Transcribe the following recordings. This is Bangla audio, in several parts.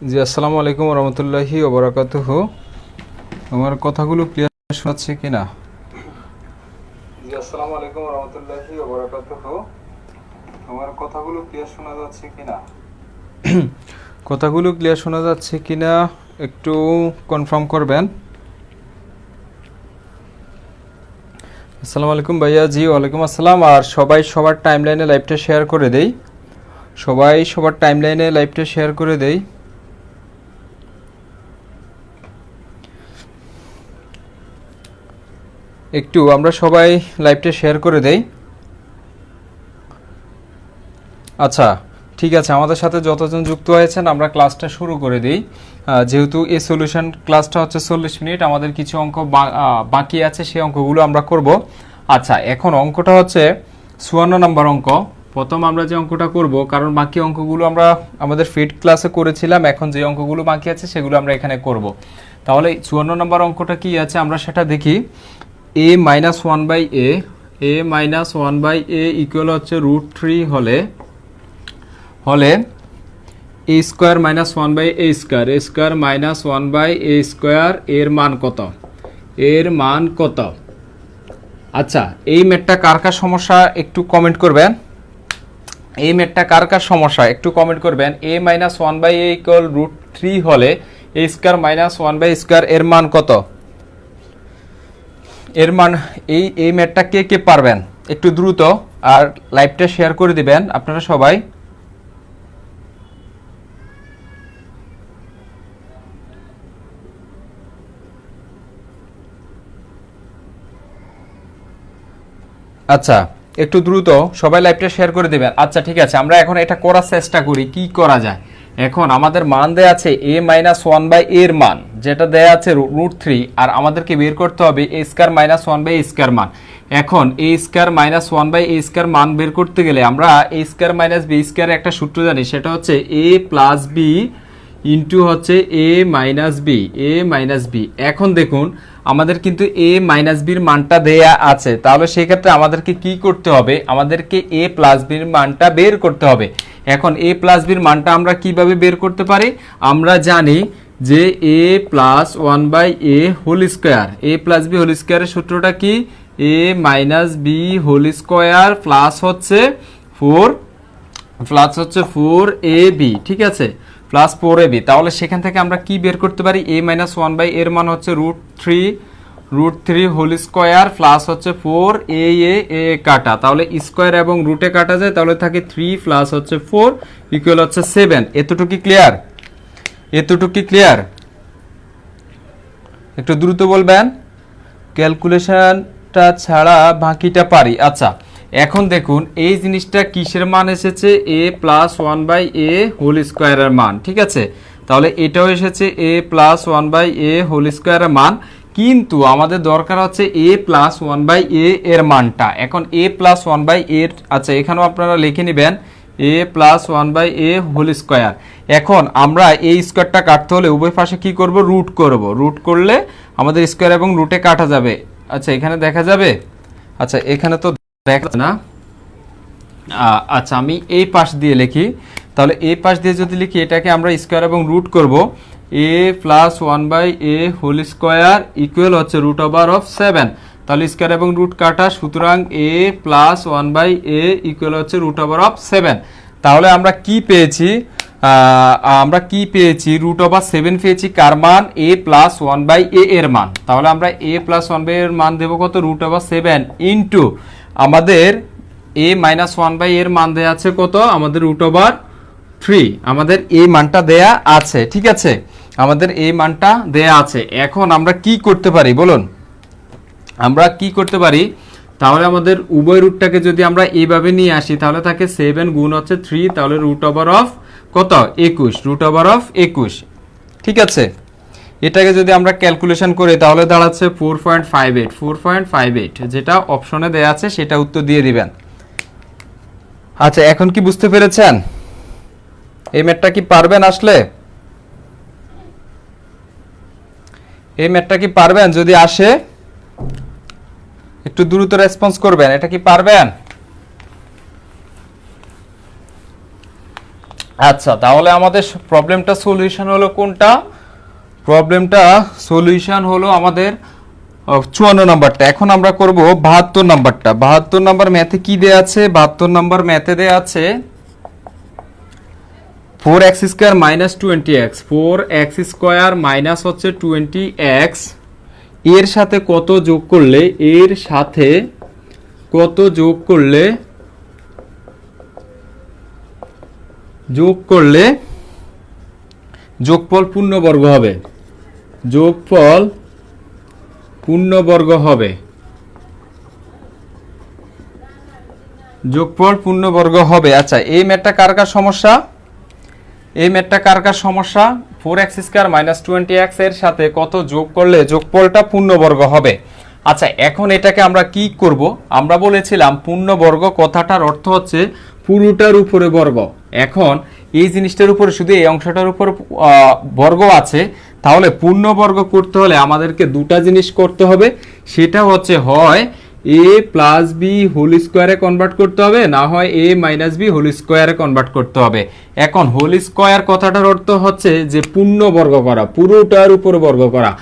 জি, আসসালামু আলাইকুম ওয়া রাহমাতুল্লাহি ওয়া বারাকাতুহু। আমার কথাগুলো ক্লিয়ার শোনাচ্ছে কিনা? জি, আসসালামু আলাইকুম ওয়া রাহমাতুল্লাহি ওয়া বারাকাতুহু। আমার কথাগুলো ক্লিয়ার শোনা যাচ্ছে কিনা? কথাগুলো ক্লিয়ার শোনা যাচ্ছে কিনা একটু কনফার্ম করবেন। আসসালামু আলাইকুম ভাইয়া। জি, ওয়ালাইকুম আসসালাম। আর সবাই সবার টাইমলাইনে লাইভটা শেয়ার করে দেই। সবাই সবার টাইমলাইনে লাইভটা শেয়ার করে দেই। একটু আমরা সবাই লাইভটা শেয়ার করে দেই। আচ্ছা, ঠিক আছে, আমাদের সাথে যতজন যুক্ত হয়েছেন আমরা ক্লাসটা শুরু করে দিই। যেহেতু এই সলিউশন ক্লাসটা হচ্ছে 40 মিনিট, আমাদের কিছু অঙ্ক বাকি আছে, সেই অঙ্কগুলো আমরা করব। আচ্ছা, এখন অঙ্কটা হচ্ছে 54 নম্বর অঙ্ক। প্রথম আমরা যে অঙ্কটা করব, কারণ বাকি অঙ্কগুলো আমরা আমাদের ফিট ক্লাসে করেছিলাম, এখন যে অঙ্কগুলো বাকি আছে সেগুলো আমরা এখানে করব। তাহলে 54 নম্বর অঙ্কটা কি আছে আমরা সেটা দেখি। a minus 1/a minus 1/a equal হচ্ছে √3 হলে a square minus 1/a square, a square minus 1/a square এর মান কত? আচ্ছা, এই ম্যাথটা কার কার সমস্যা একটু কমেন্ট করবেন। a মাইনাস 1/a ইকুয়াল √3 হলে a square minus 1/a square এর মান কত? এর মান এই ম্যাথটা কে পারবেন একটু দ্রুত, আর লাইভটা শেয়ার করে দিবেন আপনারা সবাই। আচ্ছা, একটু দ্রুত সবাই লাইভটা শেয়ার করে দিবেন। আচ্ছা, ঠিক আছে, আমরা এখন এটা করার চেষ্টা করি কি করা যায়। এখন আমাদের মান দেয়া আছে a মাইনাস 1/a এর মান, যেটা দেয়া আছে √3, আর আমাদেরকে বের করতে হবে a square minus 1/a square মান। এখন a square minus 1/a square মান বের করতে গেলে আমরা a square minus b square একটা সূত্র জানি, সেটা হচ্ছে a প্লাস b ইন্টু হচ্ছে a মাইনাস b। এখন দেখুন আমাদের কিন্তু a মাইনাস বির মানটা দেয়া আছে, তাহলে সেক্ষেত্রে আমাদেরকে কি করতে হবে, আমাদেরকে a প্লাস বির মানটা বের করতে হবে। এখন a প্লাস বির মানটা আমরা কিভাবে বের করতে পারি, আমরা জানি যে a plus 1/a whole square, a plus B whole স্কোয়ারের সূত্রটা কি, a minus B whole square plus হচ্ছে 4ab, ঠিক আছে, প্লাস 4ab। তাহলে সেখান থেকে আমরা কি বের করতে পারি, a মাইনাস 1/a এর মান হচ্ছে √3 হোল স্কোয়ার প্লাস হচ্ছে 4a কাটা, তাহলে স্কোয়ার এবং রুটে কাটা যায়, তাহলে থাকে 3 প্লাস হচ্ছে 4 ইকুয়াল হচ্ছে 7। এতটুকু ক্লিয়ার? একটু দ্রুত বলবেন, ক্যালকুলেশনটা ছাড়া বাকিটা পারি। আচ্ছা, এখন দেখুন এই জিনিসটা কিসের মান এসেছে, a প্লাস 1/a হোল স্কোয়ারের মান, ঠিক আছে, তাহলে এটাও এসেছে a প্লাস 1/a হোল স্কোয়ারের মান, কিন্তু আমাদের দরকার হচ্ছে a প্লাস 1/a এর মানটা। এখন a প্লাস 1/a, আচ্ছা এখানেও আপনারা লিখে নেবেন a plus 1/a whole square. এখন আমরা এই স্কোয়ারটা কাটতে হলে উভয় পাশে কি করব, রুট করলে আমাদের স্কোয়ার এবং রুটে কাটা যাবে। আচ্ছা, এখানে দেখা যাবে, আচ্ছা এখানে তো দেখা না। আচ্ছা, আমি এই পাশ দিয়ে লিখি, তাহলে এই পাশ দিয়ে যদি লিখি এটাকে আমরা স্কোয়ার এবং রুট করব, a plus 1/a whole square equal হচ্ছে √7। তাহলে স্কোয়ার এবং রুট কাটা, সুতরাং a প্লাস 1/a ইকুয়াল হচ্ছে √7। তাহলে আমরা কি পেয়েছি, √7 পেয়েছি, কার মান, a প্লাস 1/a এর মান। তাহলে আমরা a প্লাস 1/a এর মান দেবো কত, √7 ইন্টু আমাদের a মাইনাস 1/a এর মান দেয়া আছে কত, আমাদের √3, আমাদের এই মানটা দেয়া আছে, ঠিক আছে, আমাদের এই মানটা দেয়া আছে। এখন আমরা কি করতে পারি বলুন, তাহলে আমাদের উভয় রুটটাকে যদি আমরা এইভাবে নিয়ে আসি, তাহলে থাকে 7 গুণ হচ্ছে 3, তাহলে কত, 21, ঠিক আছে। এটাকে যদি আমরা ক্যালকুলেশন করি তাহলে দাঁড়াচ্ছে 4.58, যেটা অপশনে দেয়া আছে সেটা উত্তর দিয়ে দিবেন। আচ্ছা, এখন কি বুঝতে পেরেছেন, এই ম্যাথটা কি পারবেন, আসলে এই ম্যাথটা কি পারবেন, যদি আসে একটু দ্রুত রেসপন্স করবেন, এটা কি পারবেন? আচ্ছা, তাহলে আমাদের প্রবলেমটা সলিউশন হলো কোনটা? প্রবলেমটা সলিউশন হলো আমাদের 54 নাম্বারটা। এখন আমরা করব 72 নাম্বারটা। 72 নাম্বার ম্যাথে কি দেয়া আছে? 72 নাম্বার ম্যাথে দেয়া আছে 4x square minus 20x, 4x square minus হচ্ছে 20x এর সাথে কত যোগ করলে, এর সাথে কত যোগ করলে যোগফল পূর্ণবর্গ হবে, যোগফল পূর্ণবর্গ হবে, যোগফল পূর্ণবর্গ হবে। আচ্ছা, এই ম্যাথটা কার কার সমস্যা? এই ম্যাথটা কার কার সমস্যা? 4x স্কয়ার মাইনাস 20x এর সাথে কত যোগ করলে যোগফলটা পূর্ণবর্গ হবে। আচ্ছা, এখন এটাকে আমরা কি করব? আমরা বলেছিলাম পূর্ণবর্গ কথাটার অর্থ হচ্ছে পুরোটার উপরে বর্গ। এখন এই জিনিসটার উপরে শুধু এই অংশটার উপর বর্গ আছে, তাহলে পূর্ণবর্গ করতে হলে আমাদেরকে দুটা জিনিস করতে হবে। সেটা হচ্ছে হয় a প্লাস বি হোল স্কোয়ারে কনভার্ট করতে হবে, না হয় a মাইনাস বি হোল স্কোয়ারে কনভার্ট করতে হবে। এখন হোল স্কোয়ার কথাটার অর্থ হচ্ছে যে পূর্ণবর্গ করা, পুরোটার উপরে বর্গ করা।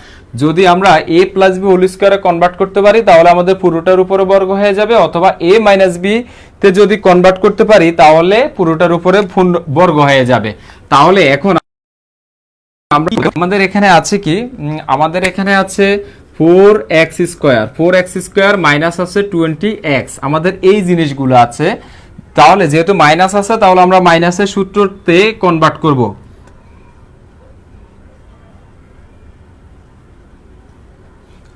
যদি আমরা a প্লাস বি হোল স্কোয়ারে কনভার্ট করতে পারি তাহলে আমাদের পুরোটার উপরে বর্গ হয়ে যাবে, অথবা a মাইনাস বি তে যদি কনভার্ট করতে পারি তাহলে পুরোটার উপরে বর্গ হয়ে যাবে। তাহলে এখন আমাদের এখানে আছে কি? আমাদের এখানে আছে 4x square, 4x square minus আছে 20x, আমাদের এই জিনিসগুলো আছে। তাহলে যেহেতু মাইনাস আছে তাহলে আমরা মাইনাসের সূত্রতে কনভার্ট করব।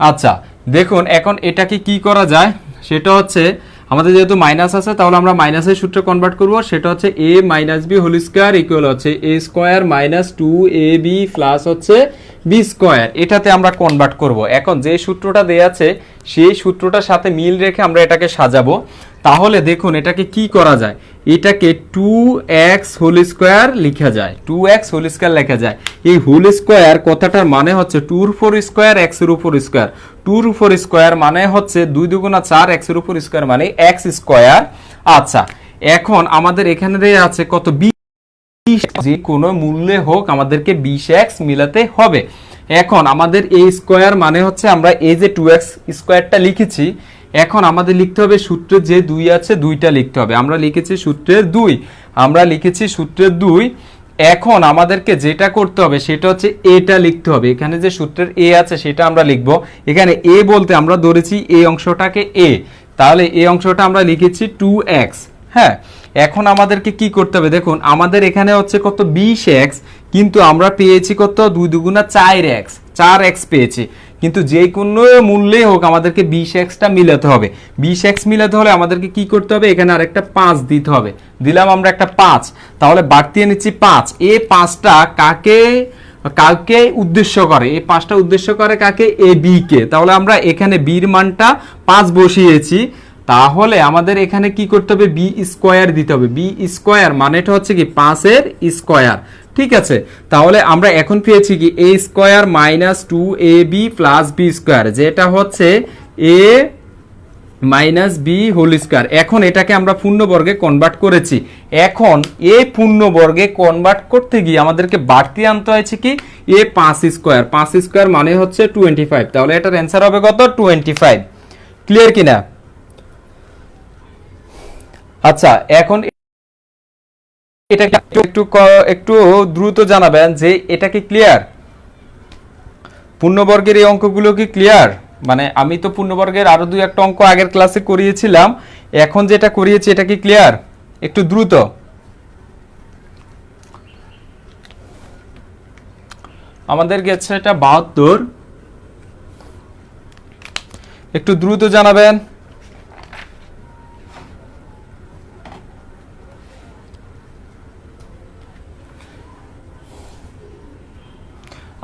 আচ্ছা, দেখুন এখন এটাকে কি করা যায়, সেটা হচ্ছে আমাদের যেহেতু মাইনাস আছে তাহলে আমরা মাইনাসের সূত্রে কনভার্ট করব। সেটা হচ্ছে a minus B whole square equal হচ্ছে a square minus 2ab plus হচ্ছে b স্কয়ার, এটাতে আমরা কনভার্ট করব। এখন যে সূত্রটা দেয়া আছে সেই সূত্রটার সাথে মিল রেখে আমরা এটাকে সাজাবো। তাহলে দেখুন এটাকে কি করা যায়, এটাকে 2x হোল স্কয়ার লেখা যায়, 2x হোল স্কয়ার লেখা যায়। এই হোল স্কয়ার কথাটার মানে হচ্ছে 2 এর উপর স্কয়ার x এর উপর স্কয়ার, 2 এর উপর স্কয়ার মানে হচ্ছে 2 দুগুণা 4, x এর উপর স্কয়ার মানে x স্কয়ার। আচ্ছা, এখন আমাদের এখানে দেয়া আছে কত? 20, যে কোনো মূল্যে হোক আমাদেরকে 20x মিলাতে হবে। এখন আমাদের এই স্কয়ার মানে হচ্ছে আমরা এই যে 2x স্কয়ারটা লিখেছি, এখন আমাদের লিখতে হবে সূত্রের যে 2 আছে 2টা লিখতে হবে। আমরা লিখেছি সূত্রের 2, আমরা লিখেছি সূত্রের 2। এখন আমাদেরকে যেটা করতে হবে সেটা হচ্ছে এটা লিখতে হবে। এখানে যে সূত্রের a আছে সেটা আমরা লিখব। এখানে a বলতে আমরা ধরেছি এই অংশটাকে a, তাহলে এই অংশটা আমরা লিখেছি 2x। হ্যাঁ, এখন আমাদেরকে কি করতে হবে? দেখুন আমাদের এখানে হচ্ছে কত? 20x, কিন্তু আমরা পেয়েছি কত? 2 দুগুণা 4x, 4x পেয়েছি। কিন্তু যে কোনো মূল্যে হোক আমাদেরকে 20x টা মিলাতে হবে। 20x মিলাতে হলে আমাদেরকে কি করতে হবে? এখানে আরেকটা 5 দিতে হবে। দিলাম আমরা একটা 5, তাহলে বাড়তিয়ে নিচ্ছি 5। এই 5টা কাকে উদ্দেশ্য করে? এই 5টা উদ্দেশ্য করে কাকে? এ বি কে। তাহলে আমরা এখানে বির মানটা 5 বসিয়েছি, তাহলে আমাদের এখানে কি করতে হবে? বি স্কয়ার দিতে হবে। বি স্কয়ার মানেটা হচ্ছে কি 5 এর স্কয়ার। ঠিক আছে, তাহলে আমরা এখন পেয়েছি কি a square minus 2ab plus b square, যেটা হচ্ছে a minus B whole square. এখন এটাকে আমরা পূর্ণবর্গে কনভার্ট করেছি। এখন এই পূর্ণবর্গে কনভার্ট করতে গিয়ে আমাদেরকে বাড়তি আনতে হয়েছে কি? a 5 স্কয়ার, 5 স্কয়ার মানে হচ্ছে 25। তাহলে এটার অ্যান্সার হবে কত? 25। ক্লিয়ার কিনা? আচ্ছা, এখন এটা একটু দ্রুত জানাবেন যে এটা কি ক্লিয়ার? পূর্ণবর্গের এই অঙ্কগুলো কি ক্লিয়ার? মানে আমি তো পূর্ণবর্গের আরো 2-1টা অঙ্ক আগের ক্লাসে করিয়েছিলাম, এখন যেটা করিয়েছি এটা কি ক্লিয়ার? একটু দ্রুত। আমাদের গেছে এটা 72, একটু দ্রুত জানাবেন।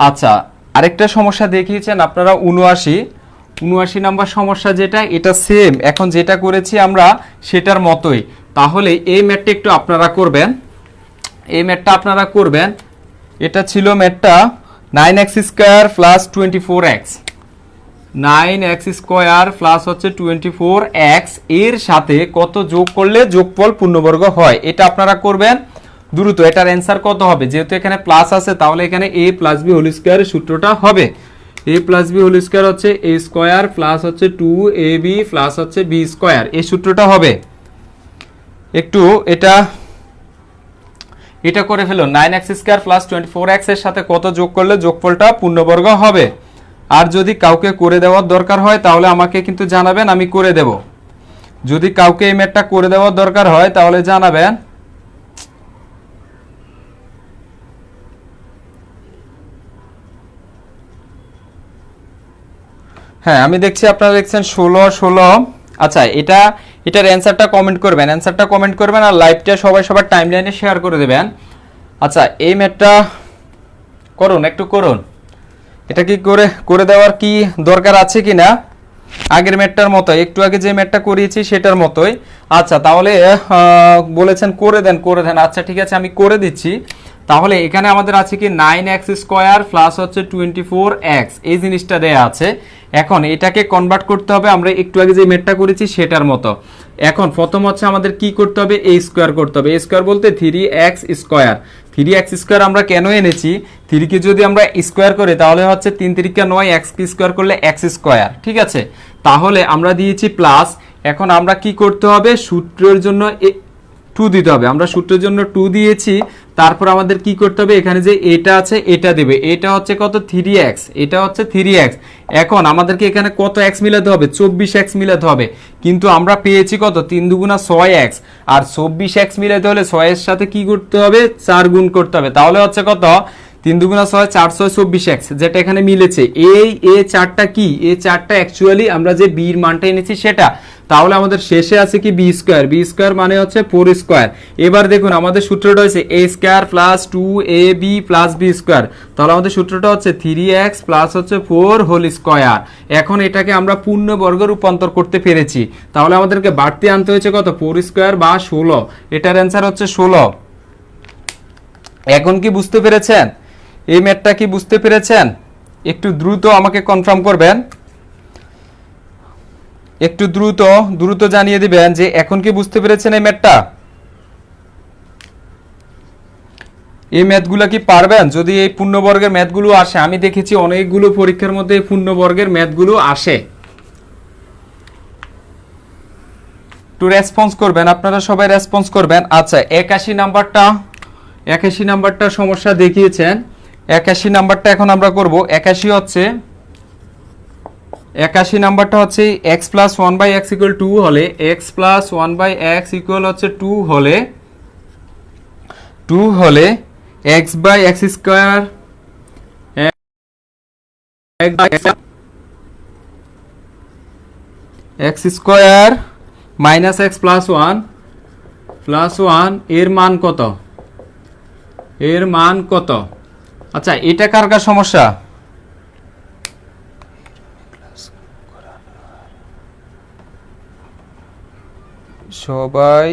আচ্ছা, আরেকটা সমস্যা দেখিয়েছেন আপনারা 79 নাম্বার সমস্যা, যেটা এটা সেম এখন যেটা করেছি আমরা সেটার মতোই। তাহলে এই ম্যাথটা একটু আপনারা করবেন, এই ম্যাথটা আপনারা করবেন। এটা ছিল ম্যাথটা 9x square plus 24x, 9x square plus হচ্ছে 24x এর সাথে কত যোগ করলে যোগফল পূর্ণবর্গ হয়, এটা আপনারা করবেন। দ্রুত এটার অ্যান্সার কত হবে, যেহেতু এখানে প্লাস আছে তাহলে এখানে a প্লাস বি হোল স্কোয়ারের সূত্রটা হবে a plus B whole square হচ্ছে a স্কোয়ার প্লাস হচ্ছে 2ab প্লাস হচ্ছে b স্কোয়ার, এই সূত্রটা হবে। একটু এটা করে ফেলো, 9x স্কোয়ার প্লাস 24x এর সাথে কত যোগ করলে যোগফলটা পূর্ণবর্গ হবে। আর যদি কাউকে করে দেওয়ার দরকার হয় তাহলে আমাকে কিন্তু জানাবেন, আমি করে দেব। যদি কাউকে এই ম্যাথটা করে দেওয়ার দরকার হয় তাহলে জানাবেন। হ্যাঁ, আমি দেখছি আপনারা দেখছেন 16। আচ্ছা, এটার অ্যান্সারটা কমেন্ট করবেন, আর লাইভটা সবার টাইমলাইনে শেয়ার করে দেবেন। আচ্ছা, এই ম্যাথটা একটু করুন। এটা কি করে দেওয়ার কি দরকার আছে কিনা, আগের ম্যাথটার মতো, একটু আগে যে ম্যাথটা করিয়েছি সেটার মতোই। আচ্ছা, তাহলে বলেছেন করে দেন। আচ্ছা ঠিক আছে, আমি করে দিচ্ছি। তাহলে এখানে আমাদের আছে কি 9x স্কোয়ার প্লাস হচ্ছে 24x, এই জিনিসটা দেয়া আছে। এখন এটাকে কনভার্ট করতে হবে আমরা একটু আগে যে ম্যাথটা করেছি সেটার মতো। এখন প্রথম হচ্ছে আমাদের কি করতে হবে, a স্কোয়ার করতে হবে। a স্কোয়ার বলতে 3x স্কোয়ার। 3x স্কোয়ার আমরা কেন এনেছি, 3 কে যদি আমরা স্কোয়ার করি তাহলে হচ্ছে 3 3 9, x কে স্কোয়ার করলে x স্কোয়ার, ঠিক আছে। তাহলে আমরা দিয়েছি প্লাস, এখন আমরা কি করতে হবে, সূত্রের জন্য 2 দিতে হবে। আমরা সূত্রের জন্য 2 দিয়েছি, তারপর আমাদের কি করতে হবে, এখানে যে এটা আছে এটা দেবে। এটা হচ্ছে কত, 3x, এটা হচ্ছে 3x। এখন আমাদেরকে এখানে কত x মিলাতে হবে, 24x মিলাতে হবে। কিন্তু আমরা পেয়েছি কত, 3 দুগুণা 6x, আর 24x মিলাতে হলে 6 এর সাথে কি করতে হবে, 4 গুণ করতে হবে। তাহলে হচ্ছে কত, 3 দুগুণা 6, 4 6 24x, যেটা এখানে মিলেছে। এই A4টা কি, A4টা অ্যাকচুয়ালি আমরা যে b এর মানটা এনেছি সেটা। তাহলে আমাদের শেষে আছে কি b স্কয়ার মানে হচ্ছে 4 স্কয়ার। এবার দেখুন আমাদের সূত্রটা হচ্ছে a square plus 2ab plus b square. তাহলে আমাদের সূত্রটা হচ্ছে 3x প্লাস হচ্ছে 4 হোল স্কয়ার। এখন এটাকে আমরা পূর্ণবর্গ রূপান্তর করতে পেরেছি। তাহলে আমাদেরকে বাড়তি আনতে হয়েছে কত, 4 স্কয়ার বা 16। এটার অ্যান্সার হচ্ছে 16। এখন কি বুঝতে পেরেছেন, এই ম্যাথটা কি বুঝতে পেরেছেন? একটু দ্রুত আমাকে কনফার্ম করবেন, একটু দ্রুত জানিয়ে দিবেন যে এখন কি বুঝতে পেরেছেন এই ম্যাথটা। এই ম্যাথগুলো কি পারবেন? যদি এই পূর্ণবর্গের ম্যাথগুলো আসে, আমি দেখেছি অনেকগুলো পরীক্ষার মধ্যে এই পূর্ণবর্গের ম্যাথগুলো আসে। একটু রেসপন্স করবেন, আপনারা সবাই রেসপন্স করবেন। আচ্ছা, 81 নাম্বারটা সমস্যা দেখিয়েছেন। 81 নাম্বারটা এখন আমরা করব। 81 নাম্বারটা হচ্ছে x প্লাস 1/x ইকুয়াল 2 হলে, x প্লাস 1/x ইকুয়াল হচ্ছে 2 হলে x by x square x square minus x plus 1 এর মান কত? আচ্ছা, এটা কার সমস্যা? সবাই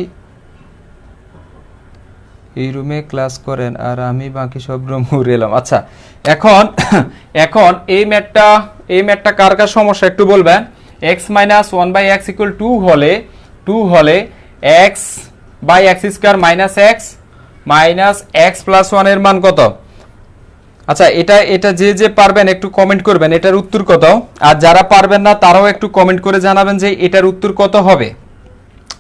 এই রুমে ক্লাস করেন আর আমি বাকি সব রুম ঘুরে এলাম। আচ্ছা, এখন এই ম্যাথটা কার সমস্যা একটু বলবেন। x মাইনাস 1/x ইকুয়াল 2 হলে x by x square minus x plus 1 এর মান কত? আচ্ছা, এটা যে পারবেন একটু কমেন্ট করবেন এটার উত্তর কত, আর যারা পারবেন না তারাও একটু কমেন্ট করে জানাবেন যে এটার উত্তর কত হবে।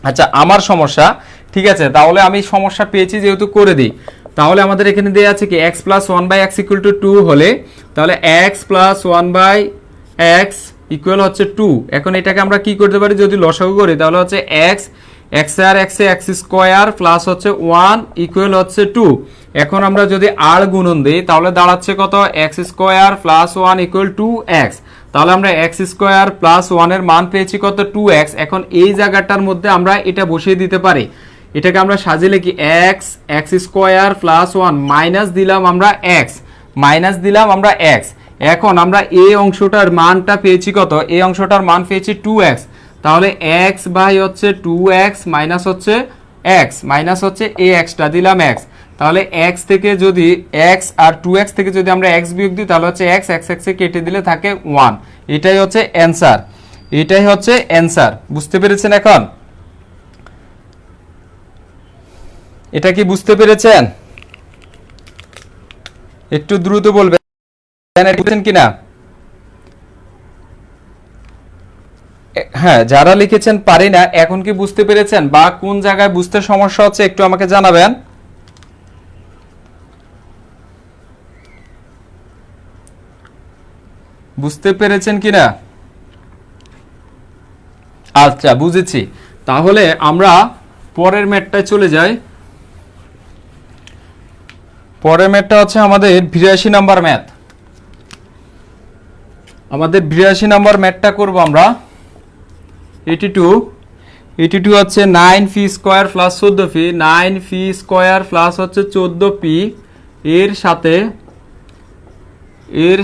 আচ্ছা, আমার সমস্যা, ঠিক আছে, তাহলে আমি সমস্যা পেয়েছি যেহেতু করে দিই। তাহলে আমাদের এখানে দেয়া আছে কি x plus 1/x equal to 2 হলে, তাহলে x প্লাস 1/x ইকুয়াল হচ্ছে 2। এখন এটাকে আমরা কি করতে পারি, যদি লসাগু করি তাহলে হচ্ছে x আর x এ x স্কয়ার প্লাস হচ্ছে 1 ইকুয়াল হচ্ছে 2। এখন আমরা যদি আর গুণন দেই তাহলে দাঁড়াচ্ছে কত, x square plus 1 equal 2x। তাহলে আমরা x স্কয়ার প্লাস 1 এর মান পেয়েছি কত, 2x। এখন এই জায়গাটার মধ্যে আমরা এটা বসিয়ে দিতে পারি। এটাকে আমরা সাজিয়ে লিখি x স্কয়ার প্লাস 1 মাইনাস দিলাম আমরা x। এখন আমরা এই অংশটার মানটা পেয়েছি কত, এই অংশটার মান পেয়েছি 2x। তাহলে x বাই হচ্ছে 2x মাইনাস হচ্ছে এই xটা দিলাম x। তাহলে x থেকে যদি x আর 2x থেকে যদি আমরা x বিয়োগ দিই তাহলে হচ্ছে x এ কেটে দিলে থাকে 1। এটাই হচ্ছে অ্যানসার। বুঝতে পেরেছেন? এখন এটা কি বুঝতে পেরেছেন? একটু দ্রুত বলবেন বুঝছেন কিনা। হ্যাঁ, যারা লিখেছেন পারি না, এখন কি বুঝতে পেরেছেন বা কোন জায়গায় বুঝতে সমস্যা হচ্ছে একটু আমাকে জানাবেন। বুঝতে পেরেছেন কিনা? আচ্ছা, বুঝেছি। তাহলে আমরা পরের ম্যাথটায় চলে যাই। পরের ম্যাথটা হচ্ছে আমাদের 82 নাম্বার ম্যাথ। আমাদের 82 নাম্বার ম্যাথটা করব আমরা। 82 হচ্ছে 9 ফি স্কয়ার প্লাস 14 ফি, 9 ফি স্কয়ার প্লাস হচ্ছে 14 পি এর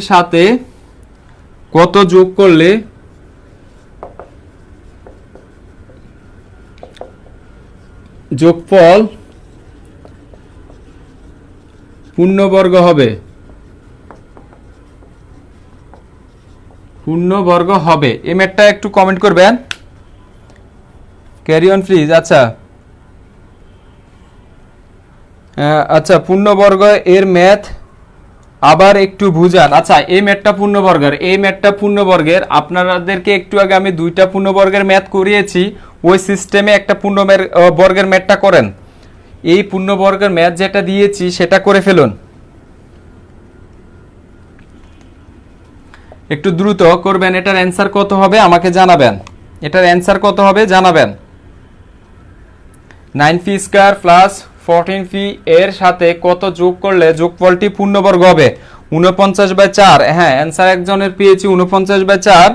সাথে কত যোগ করলে যোগফল পূর্ণবর্গ হবে। পূর্ণবর্গ হবে, এই ম্যাথটা একটু কমেন্ট করবেন। Carry on please. আচ্ছা আচ্ছা, পূর্ণবর্গ এর ম্যাথ আবার একটু বুঝান। আচ্ছা, এই ম্যাথটা পূর্ণবর্গের, আপনাদেরকে একটু আগে আমি দুইটা পূর্ণবর্গের ম্যাথ করিয়েছি, ওই সিস্টেমে একটা পূর্ণবর্গের ম্যাথটা করেন। এই পূর্ণবর্গের ম্যাথ যেটা দিয়েছি সেটা করে ফেলুন, একটু দ্রুত করবেন। এটার অ্যান্সার কত হবে আমাকে জানাবেন। 9 ফি স্কয়ার প্লাস 14 ফি এর সাথে কত যোগ করলে যোগফলটি পূর্ণবর্গ হবে? 49/4। হ্যাঁ, অ্যান্সার একজনের পেয়েছি 49/4।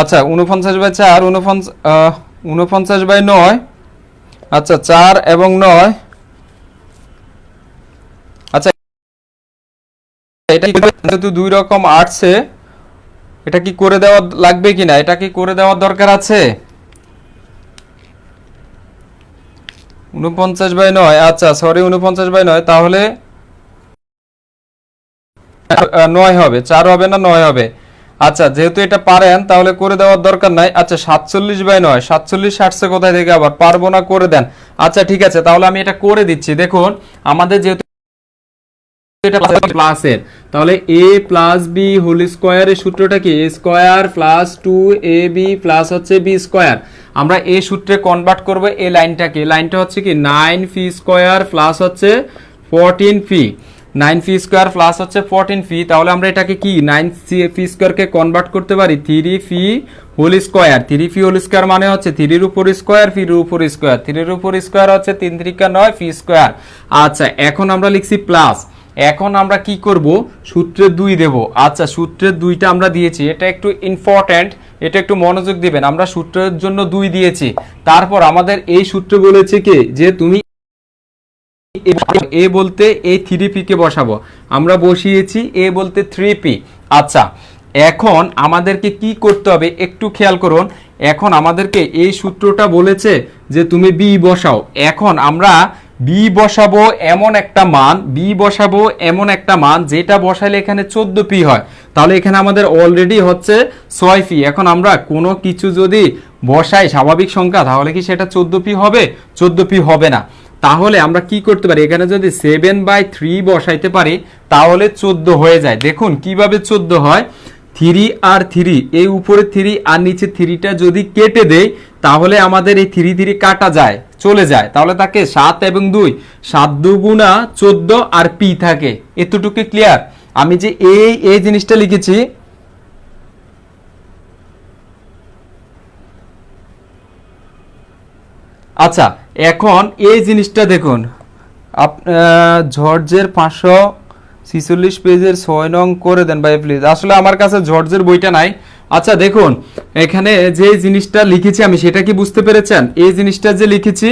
আচ্ছা, 49/4, 49/9। আচ্ছা, 4 এবং 9। আচ্ছা, এটা যেহেতু দুই রকম আসছে, এটা কি করে দেওয়া লাগবে কিনা, এটা কি করে দেওয়ার দরকার আছে? 49/9। আচ্ছা সরি, 49/9, তাহলে 9 হবে, 4 হবে না 9 হবে। আচ্ছা, যেহেতু এটা পারেন তাহলে করে দেওয়ার দরকার নাই। আচ্ছা, 47/9, 47 আসছে কোথায় থেকে, আবার পারবো না, করে দেন। আচ্ছা ঠিক আছে, তাহলে আমি এটা করে দিচ্ছি। দেখুন, আমাদের যেহেতু এটা প্লাসের, তাহলে a প্লাস বি হোল স্কয়ারের সূত্রটা কি? a square plus 2ab plus হচ্ছে b স্কয়ার। আমরা এই সূত্রে কনভার্ট করব এই লাইনটাকে। লাইনটা হচ্ছে কি 9 ফি স্কয়ার প্লাস হচ্ছে 14 ফি, 9 ফি স্কয়ার প্লাস হচ্ছে 14 ফি। তাহলে আমরা এটাকে কি 9 ফি স্কয়ারকে কনভার্ট করতে পারি 3 ফি হোল স্কয়ার। 3 ফি হোল স্কয়ার মানে হচ্ছে 3 এর উপর স্কয়ার, ফি এর উপর স্কয়ার, 3 এর উপর স্কয়ার হচ্ছে 3 3 9 ফি স্কয়ার। আচ্ছা, এখন আমরা লিখছি প্লাস। এখন আমরা কি করব? সূত্রে 2 দেব। আচ্ছা, সূত্রের 2টা আমরা দিয়েছি, এটা একটু ইম্পর্টেন্ট, এটা একটু মনোযোগ দিবেন। আমরা সূত্রের জন্য 2 দিয়েছি, তারপর আমাদের এই সূত্র বলেছে কি যে তুমি এ বলতে এই 3p কে বসাবো। আমরা বসিয়েছি এ বলতে 3p। আচ্ছা, এখন আমাদেরকে কি করতে হবে একটু খেয়াল করুন। এখন আমাদেরকে এই সূত্রটা বলেছে যে তুমি b বসাও। এখন আমরা b বসাবো এমন একটা মান যেটা বসাইলে এখানে 14p হয়। তাহলে এখানে আমাদের অলরেডি হচ্ছে 6p। এখন আমরা কোনো কিছু যদি বসাই স্বাভাবিক সংখ্যা, তাহলে কি সেটা 14p হবে? 14p হবে না। তাহলে আমরা কি করতে পারি? এখানে যদি 7/3 বসাইতে পারি তাহলে 14 হয়ে যায়। দেখুন কিভাবে 14 হয়। 3 আর 3, এই উপরে 3 আর নিচে 3টা যদি কেটে দেই তাহলে আমাদের এই 3 3 কাটা যায়, চলে যায়। তাহলে তাকে 7 এবং 2, 7 2 গুণা 14 আর p থাকে। এতটুকু ক্লিয়ার? আমি যে এই জিনিসটা লিখেছি, আচ্ছা এখন এই জিনিসটা দেখুন, জর্জের 546 পেজের 6 নং করে দেন ভাই প্লিজ। আসলে আমার কাছে জর্জের বইটা নাই। আচ্ছা দেখুন, এখানে যে জিনিসটা লিখেছি আমি সেটা কি বুঝতে পেরেছেন? এই জিনিসটা যে লিখেছি,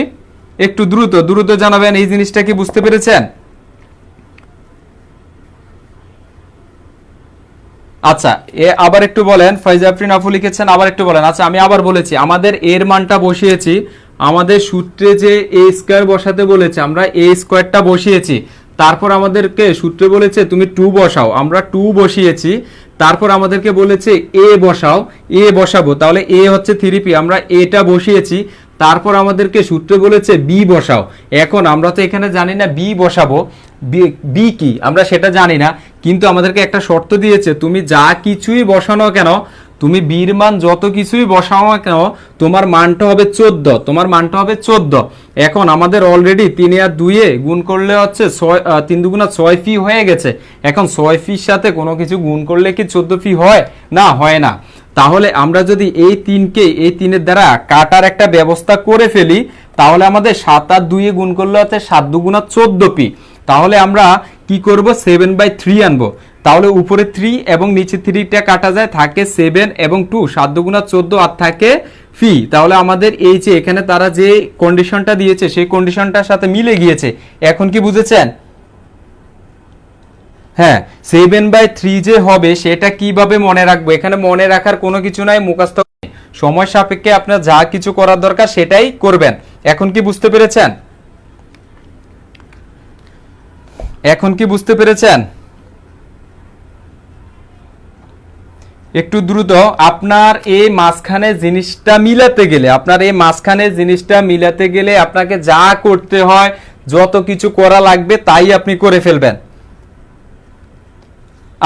একটু দ্রুত জানাবেন এই জিনিসটা কি বুঝতে পেরেছেন? আচ্ছা, আবার একটু বলেন। ফাইজ আফরিন আপু লিখেছেন, আবার একটু বলেন। আচ্ছা, আমি আবার বলেছি, আমাদের এর মানটা বসিয়েছি। আমাদের সূত্রে যে এ স্কয়ার বসাতে বলেছে, আমরা এ স্কয়ারটা বসিয়েছি। তারপর আমাদেরকে সূত্রে বলেছে তুমি 2 বসাও, আমরা 2 বসিয়েছি। তারপর আমাদেরকে বলেছে এ বসাও, এ বসাবো, তাহলে এ হচ্ছে 3p, আমরা এটা বসিয়েছি। তারপর আমাদেরকে সূত্রে বলেছে বি বসাও। এখন আমরা তো এখানে জানি না বি বসাবো, বি কি আমরা সেটা জানি না, কিন্তু আমাদেরকে একটা শর্ত দিয়েছে, তুমি যা কিছুই বসানো কেন, তুমি বির মান যত কিছুই বসাও না কেন, তোমার মানটা হবে 14, তোমার মানটা হবে 14। এখন আমাদের অলরেডি 3 আর 2 গুণ করলে হচ্ছে 3 দুগুণা 6 ফি হয়ে গেছে। এখন 6 ফির সাথে কোনো কিছু গুণ করলে কি 14 ফি হয় না? হয় না। তাহলে আমরা যদি এই 3কে এই 3-এর দ্বারা কাটার একটা ব্যবস্থা করে ফেলি, তাহলে আমাদের 7 আর 2 গুণ করলে হচ্ছে 7 দুগুণা 14 পি। তাহলে আমরা কি করব, 7/3 আনবো। তাহলে উপরে 3 এবং নিচে 3টা কাটা যায়, থাকে 7 এবং 2, 7 দুগুণা 14 আর থাকে ফি। তাহলে আমাদের এই যে এখানে তারা যে কন্ডিশনটা দিয়েছে সেই কন্ডিশনটার সাথে মিলে গিয়েছে। এখন কি বুঝেছেন? হ্যাঁ, 7/3 যে হবে সেটা কিভাবে মনে রাখবো? এখানে মনে রাখার কোনো কিছু নাই, মুখস্থ সময় সাপেক্ষে আপনার যা কিছু করার দরকার সেটাই করবেন। এখন কি বুঝতে পেরেছেন? এখন কি বুঝতে পেরেছেন? একটু দ্রুত। আপনার এই মাঝখানে জিনিসটা মিলাতে গেলে, আপনার এই মাঝখানে জিনিসটা মিলাতে গেলে আপনাকে যা করতে হয়, যত কিছু করা লাগবে তাই আপনি করে ফেলবেন।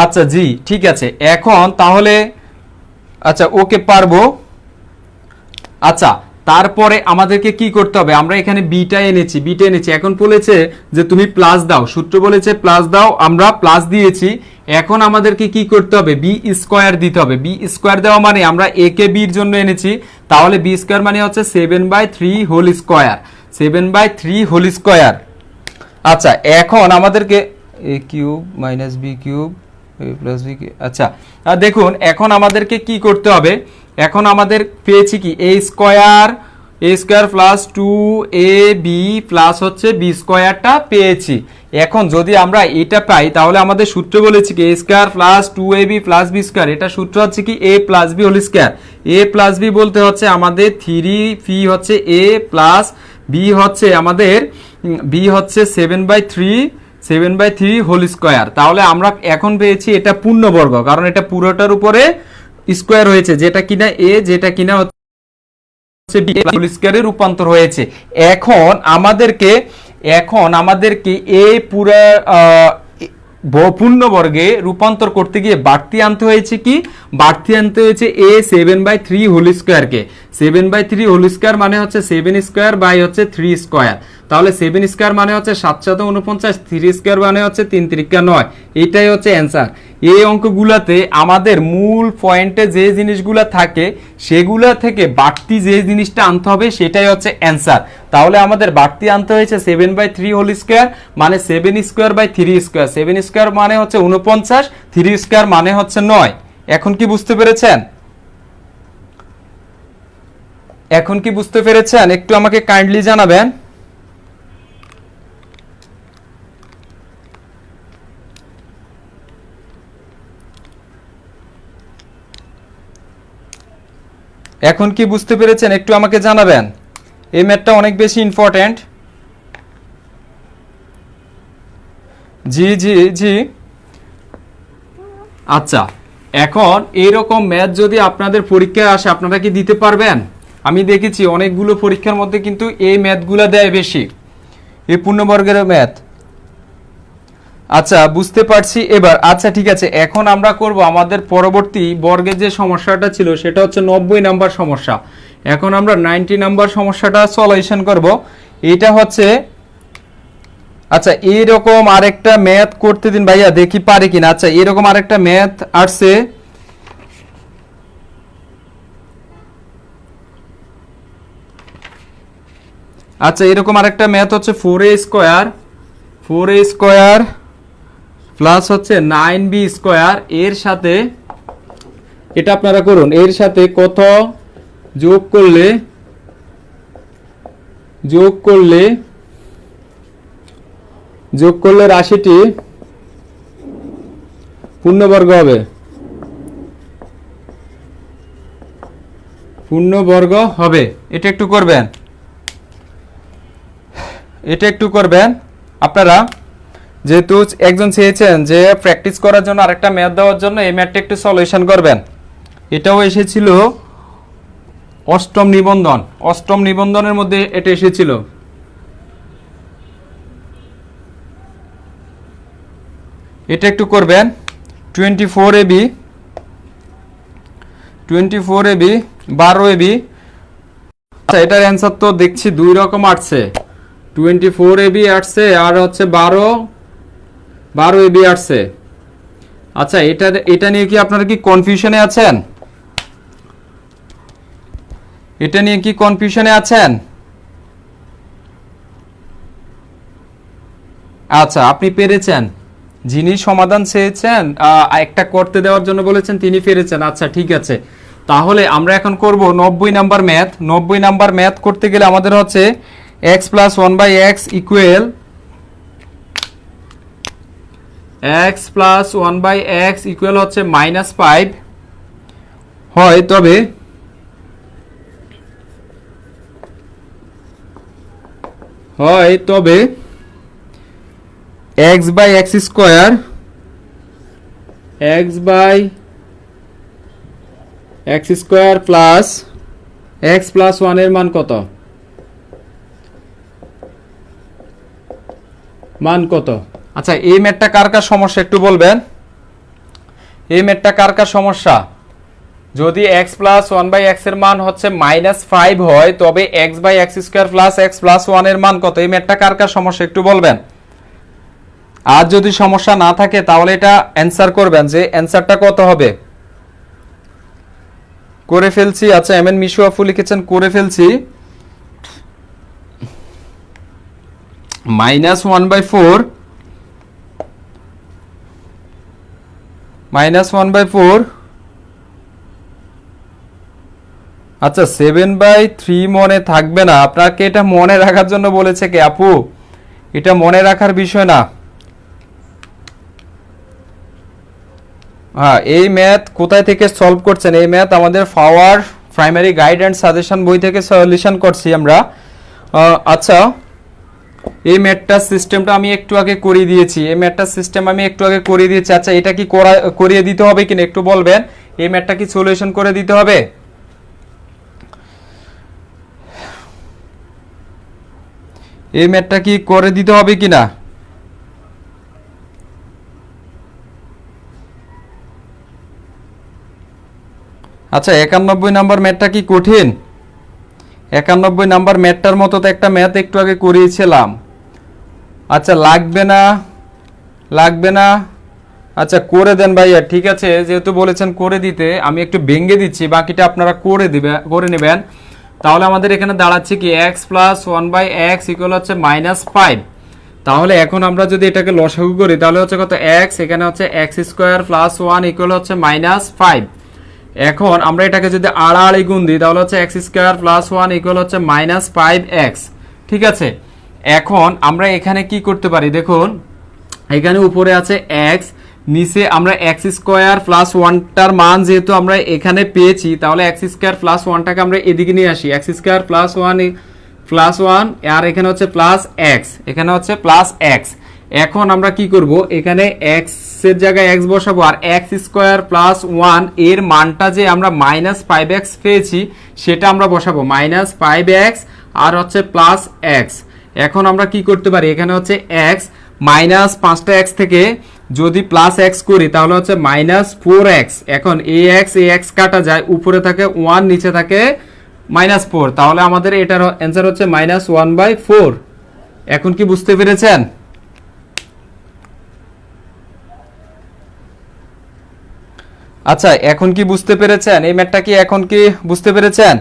আচ্ছা জি ঠিক আছে। এখন তাহলে আচ্ছা ওকে পারবো। আচ্ছা তারপরে আমাদেরকে কি করতে হবে, আমরা এখানে বিটা এনেছি, এখন বলেছে যে তুমি প্লাস দাও, সূত্র বলেছে প্লাস দাও, আমরা প্লাস দিয়েছি। এখন আমাদেরকে কি করতে হবে, বি স্কোয়ার দিতে হবে। বি স্কোয়ার দেওয়া মানে আমরা এ কে বির জন্য এনেছি, তাহলে বি স্কোয়ার মানে হচ্ছে 7/3 হোল স্কোয়ার, 7/3 হোল স্কোয়ার। আচ্ছা এখন আমাদেরকে A cube minus B cube plus B. আচ্ছা দেখুন এখন আমাদেরকে কি করতে হবে, এখন আমাদের পেয়েছি কি A square plus 2ab plus হচ্ছে বি স্কোয়ারটা পেয়েছি। এখন যদি আমরা এটা পাই তাহলে আমাদের সূত্র বলেছি কি A square plus 2ab plus B square, এটা সূত্র হচ্ছে কি A plus B whole square. A plus B বলতে হচ্ছে আমাদের 3 ফি হচ্ছে এ প্লাস বি হচ্ছে আমাদের বি হচ্ছে 7/3 হোল স্কোয়ার। তাহলে আমরা এখন পেয়েছি এটা পূর্ণবর্গ, কারণ এটা পুরোটার উপরে স্কোয়ার হয়েছে, যেটা কিনা এ, যেটা কিনা হচ্ছে বি হোল স্কোয়ারে রূপান্তর হয়েছে। এখন আমাদেরকে এই পুরো পূর্ণবর্গে রূপান্তর করতে গিয়ে বাড়তি আনতে হয়েছে কি, বাড়তি আনতে হয়েছে এ 7/3 হোল স্কোয়ারকে। 7/3 হোল স্কোয়ার মানে হচ্ছে 7 স্কোয়ার বাই হচ্ছে 3 স্কোয়ার। তাহলে 7 স্কোয়ার মানে হচ্ছে 7 × 49, 3 স্কোয়ার মানে হচ্ছে 3 × 9। এটাই হচ্ছে অ্যান্সার। এই অঙ্কগুলাতে আমাদের মূল পয়েন্টে যে জিনিসগুলো থাকে সেগুলা থেকে বাড়তি যে জিনিসটা আনতে হবে সেটাই হচ্ছে অ্যান্সার। তাহলে আমাদের বাড়তি আনতে হয়েছে 7/3 হোল স্কোয়ার মানে 7 স্কোয়ার বাই 3 স্কোয়ার। 7 স্কোয়ার মানে হচ্ছে 49, 3 স্কোয়ার মানে হচ্ছে 9। এখন কি বুঝতে পেরেছেন? এখন কি বুঝতে পেরেছেন? একটু আমাকে কাইন্ডলি জানাবেন। এখন কি বুঝতে পেরেছেন একটু আমাকে জানাবেন। এই ম্যাথটা অনেক বেশি ইম্পর্টেন্ট। জি জি জি। আচ্ছা এখন এইরকম ম্যাথ যদি আপনাদের পরীক্ষায় আসে আপনারা কি দিতে পারবেন? আমি দেখেছি অনেকগুলো পরীক্ষার মধ্যে কিন্তু এই ম্যাথগুলো দেয় বেশি, এই পূর্ণবর্গের ম্যাথ। আচ্ছা বুঝতে পারছি এবার। আচ্ছা ঠিক আছে, এখন আমরা করব আমাদের পরবর্তী বর্গের যে সমস্যাটা ছিল সেটা হচ্ছে 90 নাম্বার সমস্যা। এখন আমরা 90 নাম্বার সমস্যাটা সলিউশন করব। এটা হচ্ছে আচ্ছা এইরকম আরেকটা ম্যাথ করতে দিন ভাইয়া, দেখি পারে কিনা। আচ্ছা এরকম আরেকটা ম্যাথ আসছে, আচ্ছা এরকম আরেকটা ম্যাথ হচ্ছে 4a স্কোয়ার প্লাস হচ্ছে 9b স্কোয়ার, এর সাথে এটা আপনারা করুন, এর সাথে কত যোগ করলে রাশিটি পূর্ণবর্গ হবে, এটা একটু করবেন আপনারা, যেহেতু একজন চেয়েছেন যে প্র্যাকটিস করার জন্য আরেকটা ম্যাথ দেওয়ার জন্য এই ম্যাথটা একটু সলিউশন করবেন। এটাও এসেছিল অষ্টম নিবন্ধনের মধ্যে এটা এসেছিল। এটা একটু করবেন 24 এবি 12 এবি। আচ্ছা এটার অ্যান্সার তো দেখছি দুই রকম আসছে, 24 এবি আসছে আর হচ্ছে 12 এবি আসছে। আচ্ছা এটা নিয়ে কি আপনারা কি কনফিউশনে আছেন? এটা নিয়ে কি কনফিউশনে আছেন? আচ্ছা আপনি পেরেছেন, যিনি সমাধান চেয়েছেন একটা করতে দেওয়ার জন্য বলেছেন তিনি পেরেছেন। আচ্ছা ঠিক আছে, তাহলে আমরা এখন করব 90 নাম্বার ম্যাথ। 90 নাম্বার ম্যাথ করতে গেলে আমাদের হচ্ছে x plus 1/x equal x plus 1/x equal হচ্ছে -5 হয়, তবে x by X square plus x plus 1 এর মান কত? আচ্ছা এই ম্যাথটা কার কার সমস্যা একটু বলবেন। এই ম্যাথটা কার কার সমস্যা? যদি x প্লাস 1/x এর মান হচ্ছে -5 হয়, তবে x by X square plus x plus 1 এর মান কত? এই ম্যাথটা কার কার সমস্যা একটু বলবেন। আর যদি সমস্যা না থাকে তাহলে এটা অ্যান্সার করবেন যে অ্যান্সারটা কত হবে। করে ফেলছি। আচ্ছা এমএন মিশু আপু লিখেছেন করে ফেলছি। -1/4 আচ্ছা 7/3 মনে থাকবে না। আপনাকে এটা মনে রাখার জন্য বলেছে কি আপু? এটা মনে রাখার বিষয় না। হ্যাঁ এই ম্যাথ কোথায় থেকে সলভ করছেন? এই ম্যাথ আমাদের পাওয়ার প্রাইমারি গাইড অ্যান্ড সাজেশন বই থেকে সলিউশন করছি আমরা। আচ্ছা এই ম্যাথটার সিস্টেমটা আমি একটু আগে করিয়ে দিয়েছি। আচ্ছা এটা কি করিয়ে দিতে হবে কিনা একটু বলবেন। এই ম্যাথটা কি সলিউশন করে দিতে হবে? এই ম্যাথটা কি করে দিতে হবে কিনা? আচ্ছা 91 নাম্বার ম্যাথটা কি কঠিন? 91 নাম্বার ম্যাথটার মতো তো একটা ম্যাথ একটু আগে করিয়েছিলাম। আচ্ছা লাগবে না। আচ্ছা করে দেন ভাইয়া, ঠিক আছে যেহেতু বলেছেন করে দিতে আমি একটু ভেঙে দিচ্ছি, বাকিটা আপনারা করে নেবেন। তাহলে আমাদের এখানে দাঁড়াচ্ছে কি x প্লাস 1/x ইকুয়াল হচ্ছে -5। তাহলে এখন আমরা যদি এটাকে লসাগু করি তাহলে হচ্ছে কত x, এখানে হচ্ছে x স্কোয়ার প্লাস 1 ইকুয়াল হচ্ছে -5। এখন আমরা এটাকে যদি আড়াআড়ি গুণ দিই তাহলে হচ্ছে x স্কোয়ার প্লাস 1 ইকুয়াল হচ্ছে -5x। ঠিক আছে, এখন আমরা এখানে কি করতে পারি দেখুন, এখানে উপরে আছে x, নিচে আমরা x স্কোয়ার প্লাস 1টার মান যেহেতু আমরা এখানে পেয়েছি তাহলে x স্কোয়ার প্লাস 1টাকে আমরা এদিকে নিয়ে আসি। x স্কোয়ার প্লাস 1 আর এখানে হচ্ছে প্লাস x, এখানে হচ্ছে প্লাস x। এখন আমরা কি করব, এখানে x এর জায়গায় x বসাবো আর x স্কোয়ার প্লাস 1 এর মানটা যে আমরা -5x পেয়েছি সেটা আমরা বসাবো, -5x আর হচ্ছে প্লাস x। এখন আমরা কি করতে পারি, এখানে হচ্ছে x -5টা x থেকে যদি প্লাস x করি তাহলে হচ্ছে -4x। এখন ax কাটা যায়, উপরে থাকে 1 নিচে থাকে -4, তাহলে আমাদের এটার অ্যান্সার হচ্ছে -1/4। এখন কি বুঝতে পেরেছেন? আচ্ছা এখন কি বুঝতে পেরেছেন? এই ম্যাথটা কি এখন কি বুঝতে পেরেছেন?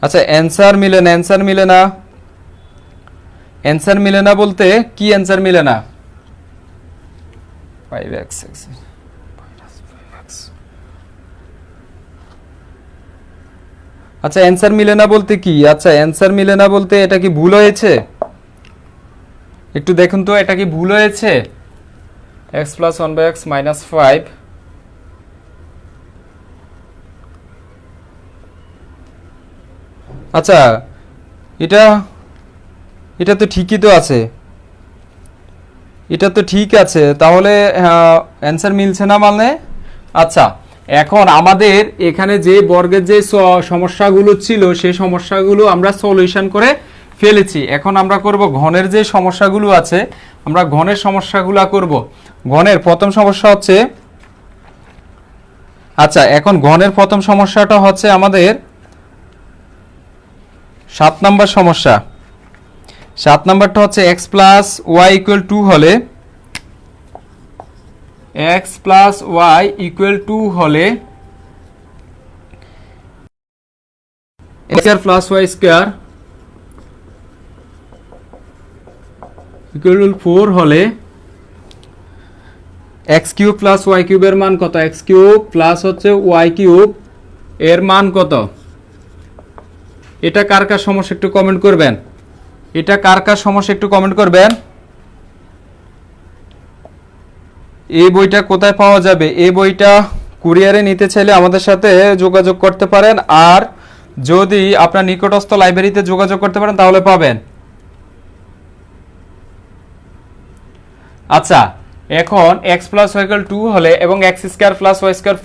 আচ্ছা অ্যান্সার মিলে না বলতে কি অ্যান্সার মিলে না? 5x আচ্ছা অ্যান্সার মিলে না বলতে কি? আচ্ছা অ্যান্সার মিলে না বলতে এটা কি ভুল হয়েছে? একটু দেখুন তো এটা কি ভুল হয়েছে? x plus 1/x -5। আচ্ছা এটা তো ঠিকই তো আছে, এটা তো ঠিক আছে, তাহলে অ্যান্সার মিলছে না মানে? আচ্ছা এখন আমাদের এখানে যে বর্গের যে সমস্যাগুলো ছিল সেই সমস্যাগুলো আমরা সলিউশন করে ফেলেছি। এখন আমরা করব ঘনের যে সমস্যাগুলো আছে, আমরা ঘনের সমস্যাগুলো করব। ঘনের প্রথম সমস্যা হচ্ছে, আচ্ছা এখন ঘনের প্রথম সমস্যাটা হচ্ছে আমাদের 7 নম্বর সমস্যা। 7 নম্বরটা হচ্ছে x প্লাস ওয়াই ইকুয়াল 2 হলে x প্লাস ওয়াই ইকুয়াল 2 হলে x square plus Y square equal 4 হলে x কিউব প্লাস ওয়াই কিউবের মান কত? x কিউব প্লাস হচ্ছে ওয়াই কিউব এর মান কত? এটা কার কার সমস্যা একটু কমেন্ট করবেন। এটা কার কার সমস্যা একটু কমেন্ট করবেন। এই বইটা কোথায় পাওয়া যাবে? এই বইটা কুরিয়ারে নিতে চাইলে আমাদের সাথে যোগাযোগ করতে পারেন, আর যদি আপনার নিকটস্থ লাইব্রেরিতে যোগাযোগ করতে পারেন তাহলে পাবেন। আচ্ছা এখন x প্লাস ওয়াই ইকুয়াল 2 হলে এবং x square plus Y square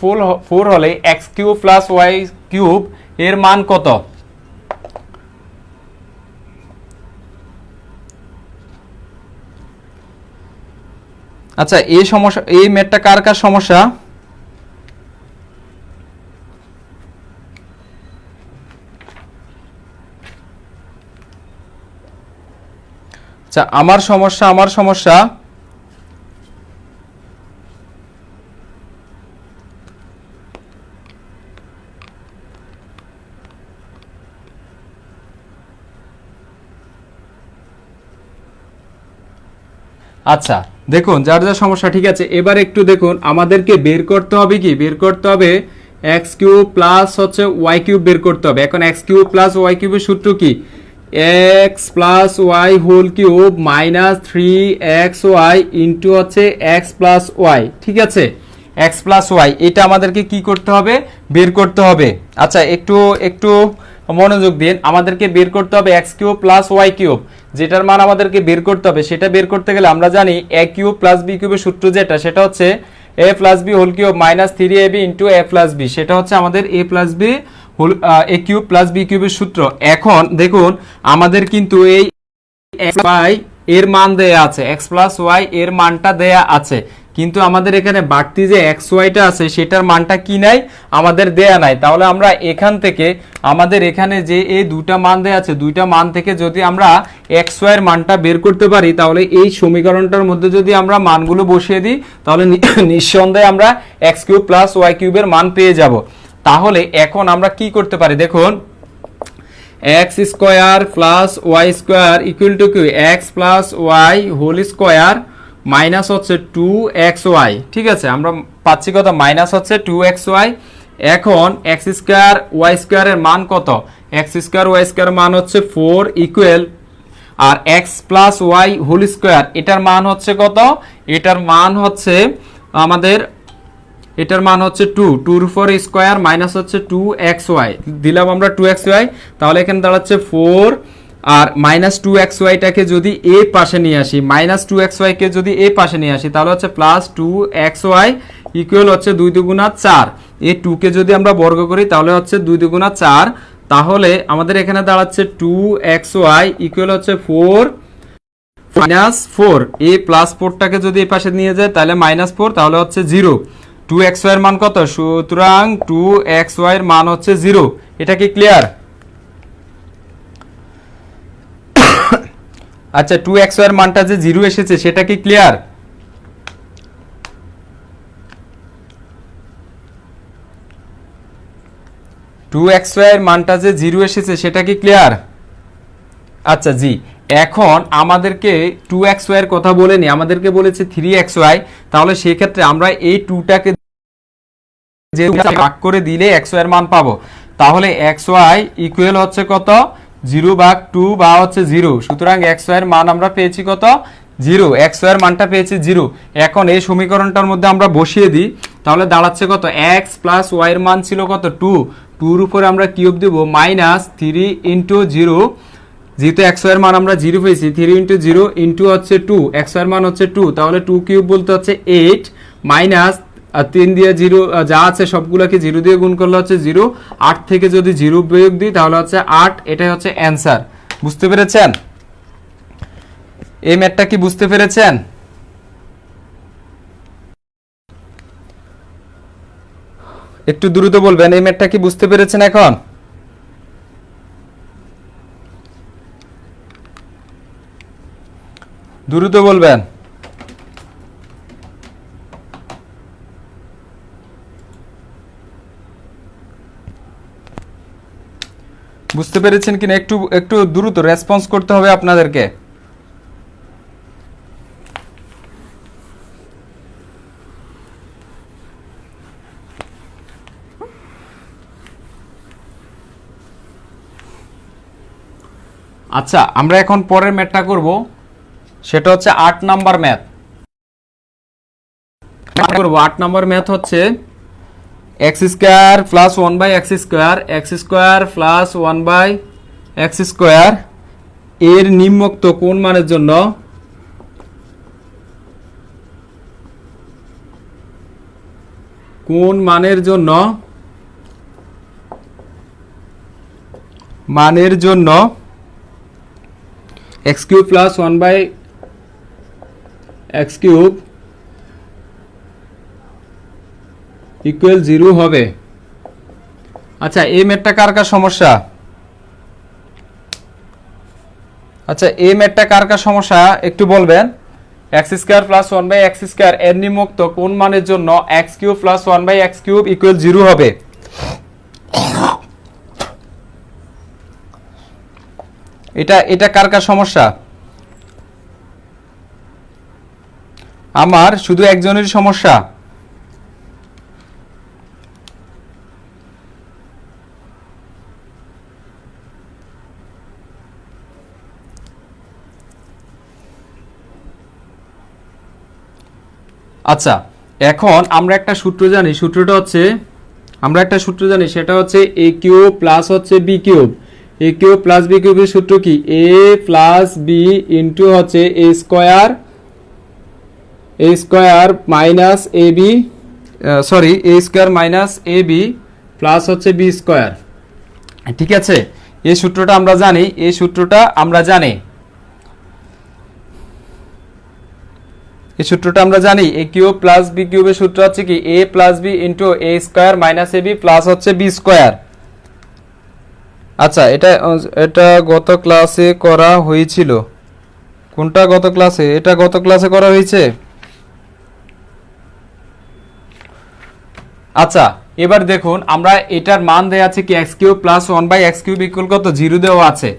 4 হলে x cube plus Y cube এর মান কত? আচ্ছা এই সমস্যা, এই ম্যাথটা কার কার সমস্যা? আচ্ছা আমার সমস্যা, আমার সমস্যা। আচ্ছা দেখুন যার যা সমস্যা ঠিক আছে। এবার একটু দেখুন আমাদেরকে বের করতে হবে কি? বের করতে হবে এক্স কিউব প্লাস হচ্ছে ওয়াই কিউব বের করতে হবে। এখন এক্স কিউব প্লাস ওয়াই কিউবের সূত্র কি? X plus Y whole cube minus 3xy into হচ্ছে এক্স প্লাস ওয়াই। ঠিক আছে, এক্স প্লাস ওয়াই এটা আমাদেরকে কি করতে হবে? বের করতে হবে। আচ্ছা একটু একটু মনোযোগ দিন, আমাদেরকে বের করতে হবে X cube plus Y cube, যেটার মান আমাদেরকে বের করতে হবে। সেটা বের করতে গেলে আমরা জানি এ কিউব প্লাস বি কিউবের সূত্র যেটা, সেটা হচ্ছে A plus B whole cube minus 3ab into A plus B. সেটা হচ্ছে আমাদের A plus B whole A cube plus B কিউবের সূত্র। এখন দেখুন আমাদের কিন্তু এই এক্স ওয়াই এর মান দেয়া আছে, এক্স প্লাস ওয়াই এর মানটা দেয়া আছে, কিন্তু আমাদের এখানে বাড়তি যে এক্স ওয়াইটা আছে সেটার মানটা কি নাই? আমাদের দেয়া নাই। তাহলে আমরা এখান থেকে আমাদের এখানে যে এই দুটা মান দেয়া আছে, দুইটা মান থেকে যদি আমরা এক্স ওয়াই এর মানটা বের করতে পারি, তাহলে এই সমীকরণটার মধ্যে যদি আমরা মানগুলো বসিয়ে দিই তাহলে নিঃসন্দেহে আমরা এক্স কিউব প্লাস ওয়াই কিউবের মান পেয়ে যাব। তাহলে এখন আমরা কি করতে পারি দেখুন, X square plus Y square equal to কি? X plus Y whole square minus হচ্ছে 2xy। ঠিক আছে, আমরা পাচ্ছি কত? মাইনাস হচ্ছে 2xy। এখন এক্স স্কোয়ার ওয়াই স্কোয়ারের মান কত? এক্স স্কোয়ার ওয়াই স্কোয়ার মান হচ্ছে 4 ইকুয়াল, আর X plus Y whole square এটার মান হচ্ছে কত? এটার মান হচ্ছে আমাদের, এটার মান হচ্ছে 2 উপর স্কোয়ার মাইনাস হচ্ছে 2xy দিলাম আমরা 2xy। তাহলে এখানে দাঁড়াচ্ছে 4 আর মাইনাস 2xyটাকে যদি এ পাশে নিয়ে আসি, মাইনাস 2xy কে যদি এ পাশে নিয়ে আসি তাহলে হচ্ছে প্লাস 2xy ইকুয়াল হচ্ছে 2 দুগুণা 4। এই 2 কে যদি আমরা বর্গ করি তাহলে হচ্ছে 2 দুগুণা 4। তাহলে আমাদের এখানে দাঁড়াচ্ছে 2xy ইকুয়াল হচ্ছে 4 মাইনাস 4। এই প্লাস 4টাকে যদি এই পাশে নিয়ে যায় তাহলে মাইনাস 4, তাহলে হচ্ছে 0। 2xy এর মান কত? সুতরাং 2xy এর মান হচ্ছে 0। এটা কি ক্লিয়ার? আচ্ছা 2xy এর মানটা যে 0 এসেছে সেটা কি ক্লিয়ার? টু এক্স ওয়াই এর মানটা যে 0 এসেছে সেটা কি ক্লিয়ার? আচ্ছা জি। এখন আমাদেরকে 2xy এর কথা বলেনি, আমাদেরকে বলেছে 3xy। তাহলে সেই ক্ষেত্রে আমরা এই 2টাকে যে ভাগ করে দিলে xy এর মান পাবো। তাহলে xy ইকুয়াল হচ্ছে কত? 0 ভাগ 2 বা হচ্ছে 0। সুতরাং xy এর মান আমরা পেয়েছি কত? 0। xy এর মানটা পেয়েছি 0। এখন এই সমীকরণটার মধ্যে আমরা বসিয়ে দিই, তাহলে দাঁড়াচ্ছে কত? x প্লাস y এর মান ছিল কত? 2। 2 এর উপরে আমরা কিউব দেব মাইনাস 3 ইন্টু 0। যেহেতু xy এর মান আমরা 0 পেয়েছি, 3 ইন্টু 0 ইন্টু হচ্ছে 2, xy এর মান হচ্ছে 2, তাহলে 2 কিউব বলতে হচ্ছে 8 মাইনাস আর 3 দিয়ে 0 যা আছে সবগুলোকে 0 দিয়ে গুণ করলে হচ্ছে 0, 8 থেকে যদি 0 বিয়োগ দিই তাহলে হচ্ছে 8, এটাই হচ্ছে অ্যান্সার। বুঝতে পেরেছেন? এই ম্যাথটা কি বুঝতে পেরেছেন? একটু দ্রুত বলবেন, এই ম্যাথটা কি বুঝতে পেরেছেন এখন? দ্রুত বলবেন। বুঝতে পেরেছেন কিনা একটু একটু দ্রুত রেসপন্স করতে হবে আপনাদেরকে। আচ্ছা, আমরা এখন পরের ম্যাথটা করব, সেটা হচ্ছে 8 নাম্বার ম্যাথ করব। 8 নাম্বার ম্যাথ হচ্ছে x square plus 1/x square, x square plus 1/x square এর নিম্নোক্ত কোন মানের জন্য x cube plus 1/x cube equal 0 হবে। আচ্ছা, এই ম্যাথটা কার কার সমস্যা? একটু বলবেন। X square plus 1/x square এর নিম্নোক্ত কোন মানের জন্য x cube plus 1/x cube equal 0 হবে? এটা কার কার সমস্যা? আমার শুধু একজনের সমস্যা। আচ্ছা, এখন আমরা একটা সূত্র জানি, সেটা হচ্ছে a কিউব প্লাস হচ্ছে b cube. a cube plus b কিউবের সূত্র কি? a প্লাস b ইন্টু হচ্ছে a square minus ab, a square minus ab plus হচ্ছে b স্কোয়ার। ঠিক আছে, এই সূত্রটা আমরা জানি। a কিউব প্লাস b কিউবের সূত্র হচ্ছে কি? a plus b into a square minus ab plus হচ্ছে b স্কোয়ার। আচ্ছা, এটা গত ক্লাসে করা হয়েছিল। কোনটা গত ক্লাসে? এটা গত ক্লাসে করা হয়েছে। আচ্ছা, এবার দেখুন, আমরা এটার মান দেয়া আছে কি? x cube plus 1/x cube equal কত? 0 দেওয়া আছে।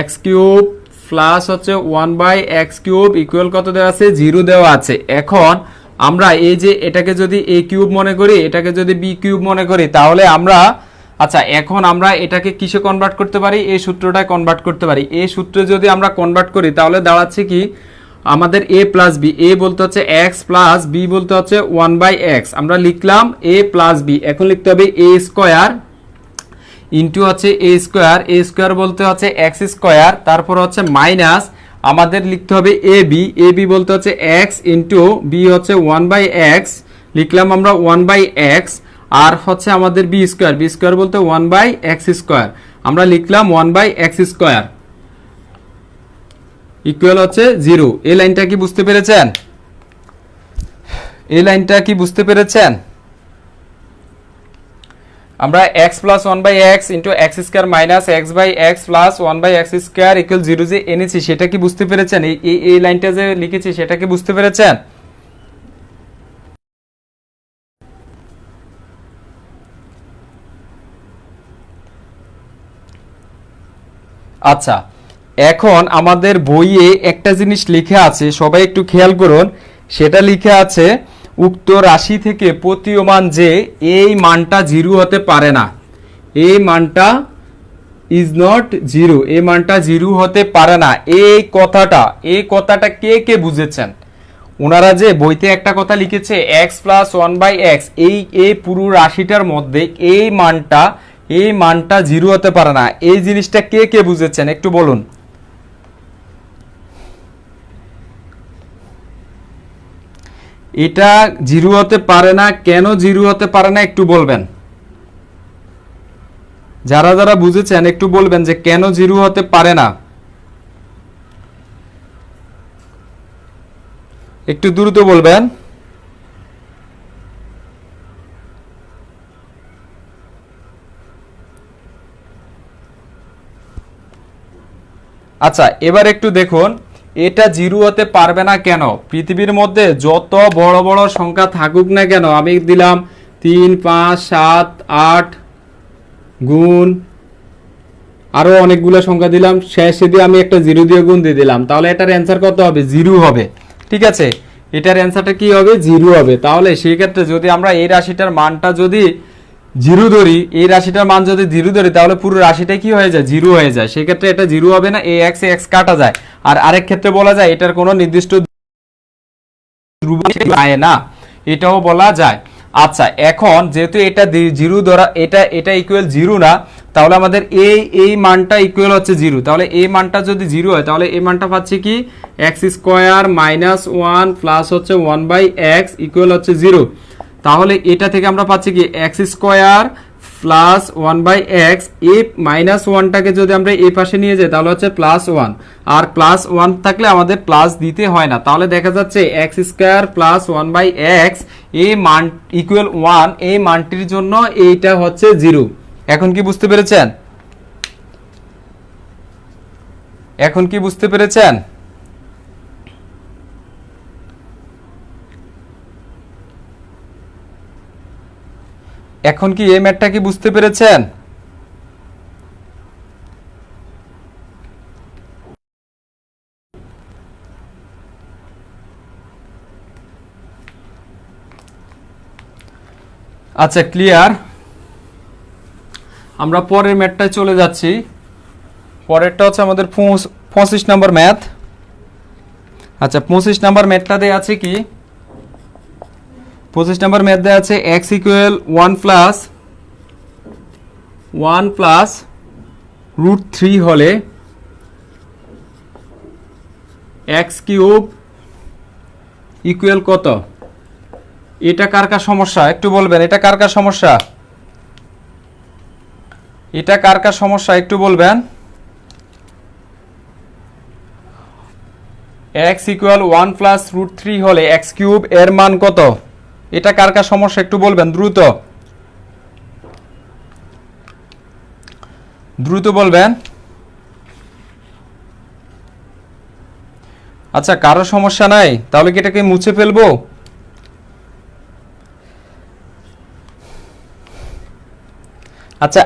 x কিউব প্লাস হচ্ছে 1/x কিউব ইকুয়াল কত দেওয়া আছে? 0 দেওয়া আছে। এখন আমরা এই যে এটাকে যদি a কিউব মনে করি, এটাকে যদি b কিউব মনে করি, তাহলে আমরা এখন আমরা এটাকে কিসে কনভার্ট করতে পারি? এই সূত্রটায় কনভার্ট করতে পারি। এই সূত্রে যদি আমরা কনভার্ট করি তাহলে দাঁড়াচ্ছে কি? আমাদের a প্লাস b, a বলতে হচ্ছে x প্লাস b বলতে হচ্ছে 1/x। আমরা লিখলাম a প্লাস b, এখন লিখতে হবে a স্কোয়ার ইন্টু হচ্ছে a স্কোয়ার বলতে হচ্ছে x স্কোয়ার, তারপর হচ্ছে মাইনাস আমাদের লিখতে হবে ab বলতে হচ্ছে x ইন্টু b হচ্ছে 1/x, লিখলাম আমরা 1/x, আর হচ্ছে আমাদের b স্কোয়ার বলতে 1/x স্কোয়ার, আমরা লিখলাম 1/x স্কোয়ার ইকুয়াল হচ্ছে 0। এই লাইনটা কি বুঝতে পেরেছেন? আমরা x plus 1/x into x square minus x/x plus 1/x square equal 0 যে এনেছি, সেটা কি বুঝতে পেরেছেন? এই লাইনটা যে লিখেছি সেটা কি বুঝতে পেরেছেন? আচ্ছা, এখন আমাদের বইয়ে একটা জিনিস লেখা আছে, সবাই একটু খেয়াল করুন। সেটা লেখা আছে, উক্ত রাশি থেকে প্রতীয়মান যে এই মানটা 0 হতে পারে না। এই মানটা ইজ নট 0, এই মানটা 0 হতে পারে না। এই কথাটা কে বুঝেছেন? ওনারা যে বইতে একটা কথা লিখেছে x প্লাস 1/x, এই পুরো রাশিটার মধ্যে এই মানটা 0 হতে পারে না। এই জিনিসটা কে বুঝেছেন একটু বলুন। এটা জিরো হতে পারে না, কেন জিরো হতে পারে না একটু বলবেন। যারা যারা বুঝেছেন একটু বলবেন যে কেন জিরো হতে পারে না, একটু দ্রুত বলবেন। আচ্ছা, এবার একটু দেখুন এটা জিরো হতে পারবে না কেন। পৃথিবীর মধ্যে যত বড় বড় সংখ্যা থাকুক না কেন, আমি দিলাম 3 5 7 8 গুণ আরো অনেকগুলো সংখ্যা দিলাম, শেষে দিয়ে আমি একটা জিরো দিয়ে গুণ দিয়ে দিলাম, তাহলে এটার অ্যান্সার কত হবে? জিরো হবে। ঠিক আছে, এটার অ্যান্সারটা কি হবে? জিরো হবে। তাহলে সেই ক্ষেত্রে যদি আমরা এই রাশিটার মানটা যদি জিরো ধরি, এই রাশিটার মান যদি জিরো ধরি, তাহলে পুরো রাশিটা কি হয়ে যায়? জিরো হয়ে যায়। সেই ক্ষেত্রে এটা জিরো হবে না, এক্স এক্স কাটা যায়। আর আরেক ক্ষেত্রে বলা যায় এটার কোনো নির্দিষ্ট ধ্রুবক না, এটাও বলা যায়। আচ্ছা, এখন যেহেতু এটা জিরো ধরা, এটা ইকুয়াল জিরো না, তাহলে আমাদের এই মানটা ইকুয়াল হচ্ছে জিরো। তাহলে এই মানটা যদি জিরো হয়, তাহলে এই মানটা পাচ্ছি কি? X square minus one plus হচ্ছে ওয়ান বাই এক্স ইকুয়াল হচ্ছে জিরো। তাহলে এটা থেকে আমরা পাচ্ছি কি? X square plus one by X, এই মাইনাস ওয়ানটাকে যদি আমরা এই পাশে নিয়ে যাই তাহলে হচ্ছে প্লাস ওয়ান, আর প্লাস ওয়ান থাকলে আমাদের প্লাস দিতে হয় না। তাহলে দেখা যাচ্ছে X square plus one by X এই মান ইকুয়াল ওয়ান, এই মানটির জন্য এইটা হচ্ছে জিরো। এখন কি বুঝতে পেরেছেন? এখন কি বুঝতে পেরেছেন? এখন কি এই ম্যাথটা কি বুঝতে পেরেছেন? আচ্ছা, ক্লিয়ার। আমরা পরের ম্যাথটায় চলে যাচ্ছি। পরেরটা হচ্ছে আমাদের 25 নম্বর ম্যাথ। আচ্ছা, 25 নম্বর ম্যাথটা দেয়া আছে কি? 25 নম্বর ম্যাথ দেয়া আছে এক্স ইকুয়াল 1 প্লাস রুট 3 হলে এক্স কিউব ইকুয়াল কত? এটা কার কার সমস্যা একটু বলবেন। এটা কার কার সমস্যা? এটা কার কার সমস্যা একটু বলবেন। এক্স ইকুয়াল 1 প্লাস রুট 3 হলে এক্স কিউব এর মান কত? এটা কার কার সমস্যা একটু বলবেন, দ্রুত দ্রুত বলবেন। আচ্ছা, কারো সমস্যা নাই? তাহলে কি এটাকে মুছে ফেলবো? আচ্ছা,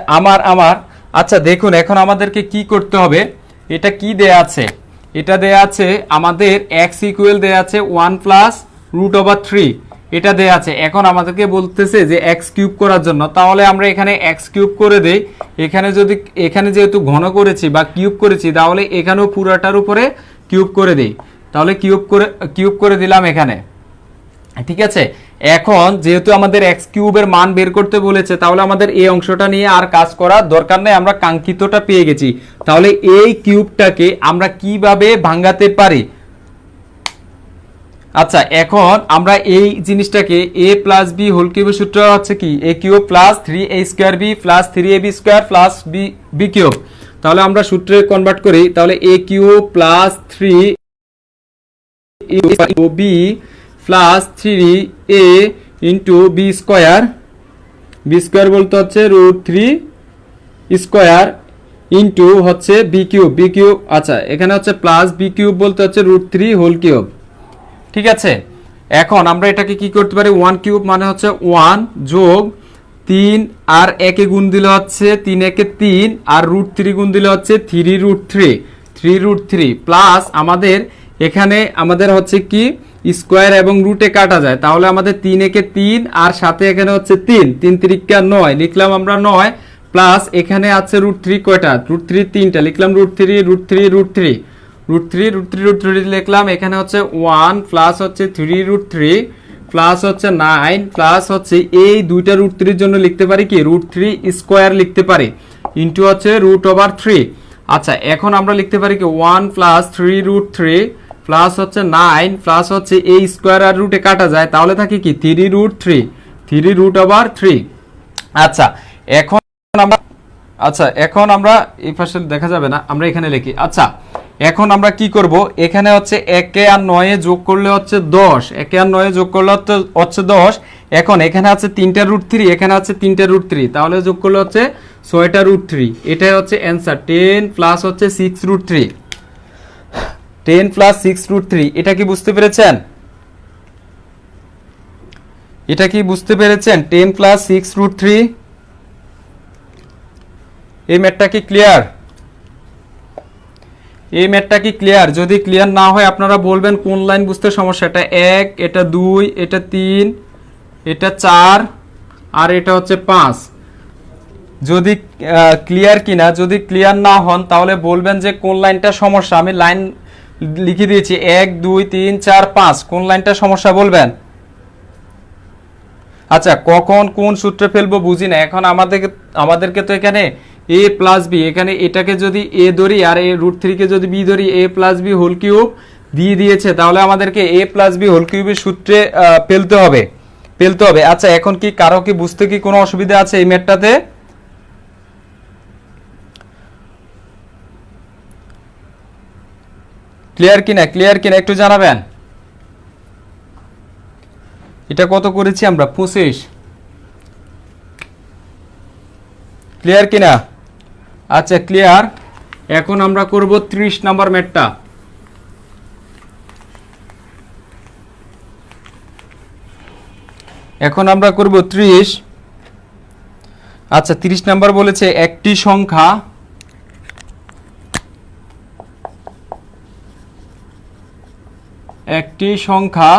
আচ্ছা দেখুন, এখন আমাদেরকে কি করতে হবে? এটা কি দেয়া আছে? এটা দেয়া আছে আমাদের এক্স ইকুয়াল দেয়া আছে 1 প্লাস রুট ওভার 3, এটা দেয়া আছে। এখন আমাদেরকে বলতেছে যে এক্স কিউব করার জন্য, তাহলে আমরা এখানে এক্স কিউব করে দেই। এখানে যেহেতু ঘন করেছি বা কিউব করেছি, তাহলে এখানেও পুরোটার উপরে কিউব করে দেই। তাহলে কিউব করে দিলাম এখানে। ঠিক আছে, এখন যেহেতু আমাদের এক্স কিউবের মান বের করতে বলেছে, তাহলে আমাদের এই অংশটা নিয়ে আর কাজ করার দরকার নেই, আমরা কাঙ্ক্ষিতটা পেয়ে গেছি। তাহলে এই কিউবটাকে আমরা কিভাবে ভাঙাতে পারি? আচ্ছা, এখন আমরা এই জিনিসটাকে a প্লাস বি হোল কিউবের সূত্র হচ্ছে কি? a cube plus 3a square B plus 3ab square plus B cube. তাহলে আমরা সূত্রে কনভার্ট করি, তাহলে a cube plus 3b plus 3a into B square বলতে হচ্ছে রুট 3 স্কোয়ার ইন্টু হচ্ছে বি কিউব। আচ্ছা, এখানে হচ্ছে প্লাস বি কিউব বলতে হচ্ছে রুট 3 হোল কিউব। ঠিক আছে, এখন আমরা এটাকে কি করতে পারি? 1 কিউব মানে হচ্ছে 1 যোগ 3 আর একে গুণ দিলে হচ্ছে 3 একে 3 আর রুট 3 গুণ দিলে হচ্ছে 3 রুট 3 প্লাস আমাদের এখানে আমাদের হচ্ছে কি স্কোয়ার এবং রুটে কাটা যায়, তাহলে আমাদের 3 একে 3 আর সাথে এখানে হচ্ছে 3 3 9 লিখলাম আমরা 9 প্লাস এখানে আছে রুট 3 কয়টা? রুট 3 3টা লিখলাম, রুট 3 লিখলাম। এখানে হচ্ছে 1 প্লাস হচ্ছে 3 রুট 3 প্লাস হচ্ছে 9 প্লাস হচ্ছে এই দুইটা রুট 3 জন্য লিখতে পারি কি? রুট 3 স্কোয়ার লিখতে পারি ইন্টু হচ্ছে রুট ওভার 3। আচ্ছা, এখন আমরা লিখতে পারি কি 1 প্লাস 3 রুট 3 প্লাস হচ্ছে 9 প্লাস হচ্ছে a স্কয়ার আর রুটে কাটা যায়, তাহলে থাকে কি 3√3, 3√3। আচ্ছা এখন আমরা এখন আমরা এই পাশে দেখা যাবে না, আমরা এখানে লিখি। আচ্ছা এখন আমরা কি করব, এখানে হচ্ছে 1 আর 9 যোগ করলে হচ্ছে 10, 1 আর 9 যোগ করলে হচ্ছে 10। এখন এখানে আছে 3√3, এখানে আছে 3√3, তাহলে যোগ করলে হচ্ছে 6√3। এটাই হচ্ছে অ্যানসার, 10 প্লাস হচ্ছে 6√3, 10 প্লাস 6√3। এটা কি বুঝতে পেরেছেন? এটা কি বুঝতে পেরেছেন? 10 প্লাস 6√3, এই ম্যাথটা কি ক্লিয়ার? এই ম্যাথটা কি ক্লিয়ার? যদি ক্লিয়ার না হয় আপনারা বলবেন কোন লাইন বুঝতে সমস্যা। এটা 1, এটা 2, এটা 3, এটা 4 আর এটা হচ্ছে 5। যদি ক্লিয়ার কিনা, যদি ক্লিয়ার না হন তাহলে বলবেন যে কোন লাইনটা সমস্যা। আমি লাইন লিখে দিয়েছি 1 2 3 4 5, কোন লাইনটা সমস্যা বলবেন। আচ্ছা কখন কোন সূত্রে ফেলবো বুঝি না। এখন আমাদেরকে তো এখানে a প্লাস বি, এখানে এটাকে যদি a ধরি আর a√3 কে যদি b ধরি, a plus B whole cube দিয়ে দিয়েছে, তাহলে আমাদেরকে a প্লাস বি হোল কিউবের সূত্রে ফেলতে হবে। আচ্ছা এখন কি কারো কি বুঝতে কি কোনো অসুবিধা আছে এই ম্যাথটাতে? ক্লিয়ার কিনা একটু জানাবেন। এটা কত করেছি আমরা? 25। ক্লিয়ার কিনা? আচ্ছা ক্লিয়ার। এখন আমরা করব 30 নাম্বার ম্যাথটা। এখন আমরা করব 30। আচ্ছা 30 নাম্বার বলেছে একটি সংখ্যা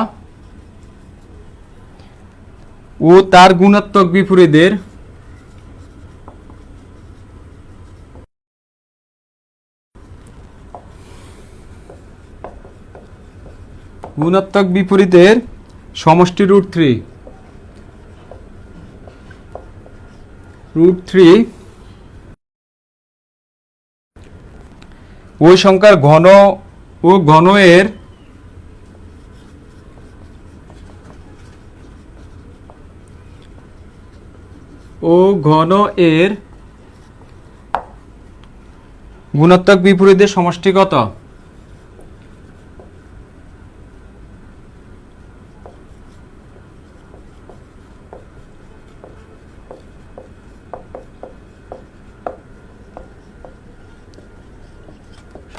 ও তার গুণাত্মক বিপরীতের সমষ্টি √3 ওই সংখ্যার ঘন ও ঘনয়ের গুণাত্মক বিপরীতের সমষ্টি কত?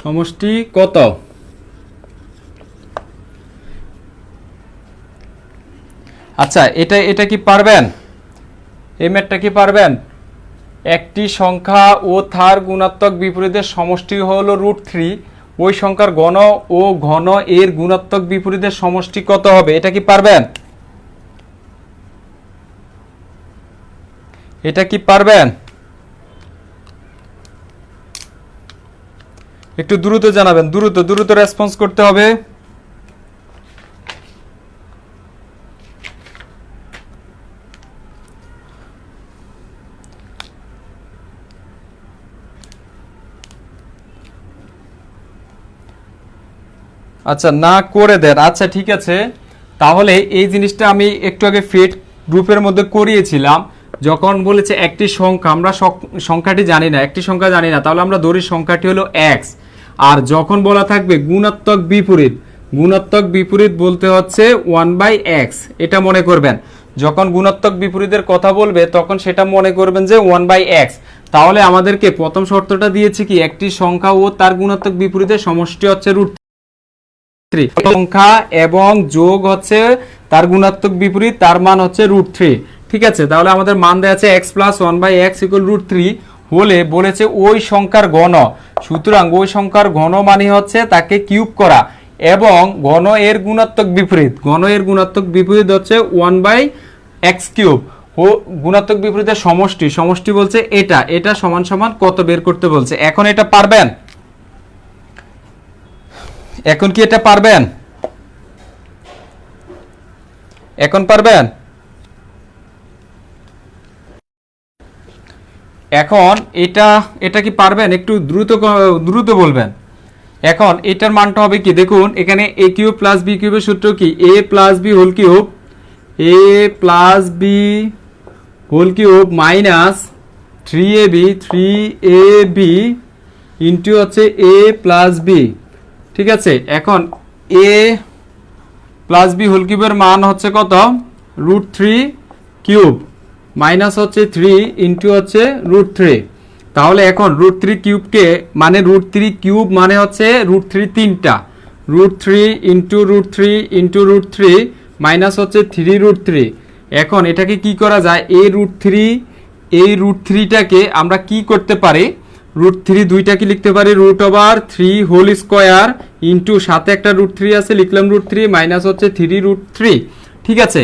সমষ্টি কত? আচ্ছা এটা কি পারবেন? এই ম্যাথটা কি পারবেন? একটি সংখ্যা ও তার গুণাত্মক বিপরীতের সমষ্টি হলো √3, ওই সংখ্যার ঘন ও ঘন এর গুণাত্মক বিপরীতের সমষ্টি কত হবে? এটা কি পারবেন? এটা কি পারবেন? একটু দ্রুত জানাবেন, দ্রুত রেসপন্স করতে হবে। আচ্ছা না করে দেন, আচ্ছা ঠিক আছে। তাহলে এই জিনিসটা আমি একটু আগে ফেট গ্রুপের মধ্যে করিয়েছিলাম। যখন বলেছে একটি সংখ্যা, আমরা সংখ্যাটি জানি না, একটি সংখ্যা জানি না, তাহলে আমরা ধরি সংখ্যাটি হলো x। আর যখন বলা থাকবে গুণাত্মক বিপরীত বলতে হচ্ছে 1/x, এটা মনে করবেন। যখন গুণাত্মক বিপরীতের কথা বলবে তখন সেটা মনে করবেন যে 1/x। তাহলে আমাদেরকে প্রথম শর্তটা দিয়েছে কি, একটি সংখ্যা ও তার গুণাত্মক বিপরীতের সমষ্টি হচ্ছে √3, সংখ্যা এবং যোগ হচ্ছে তার গুণাত্মক বিপরীত, তার মান হচ্ছে √3। ঠিক আছে, তাহলে আমাদের মান দেয়া আছে x + 1/x = √3 হলে বলেছে ওই সংখ্যার ঘন। সুতরাং ওই সংখ্যার ঘন মানে হচ্ছে তাকে কিউব করা, এবং ঘন এর গুণাত্মক বিপরীত হচ্ছে 1/x³ ও গুণাত্মক বিপরীতের সমষ্টি বলছে এটা সমান সমান কত বের করতে বলছে। এখন এটা পারবেন? এখন কি এটা পারবেন? এখন পারবেন? এখন এটা কি পারবেন? একটু দ্রুত বলবেন। এখন এটার মানটা হবে কি দেখুন, এখানে এ কিউব প্লাস বি কিউবের সূত্র কি, A plus B whole cube, A plus B whole cube minus 3ab 3ab into হচ্ছে এ প্লাস বি। ঠিক আছে, এখন এ প্লাস বি হোল কিউবের মান হচ্ছে কত, √3 কিউব মাইনাস হচ্ছে 3 ইন্টু হচ্ছে √3। তাহলে এখন √3 কিউবকে মানে √3 কিউব মানে হচ্ছে √3 তিনটা, √3 ইন্টু √3 ইন্টু √3 মাইনাস হচ্ছে 3√3। এখন এটাকে কি করা যায়, এই √3টাকে আমরা কি করতে পারি, √3 দুইটাকে লিখতে পারি √3 হোল স্কোয়ার ইন্টু সাথে একটা √3 আছে লিখলাম √3 মাইনাস হচ্ছে 3√3। ঠিক আছে,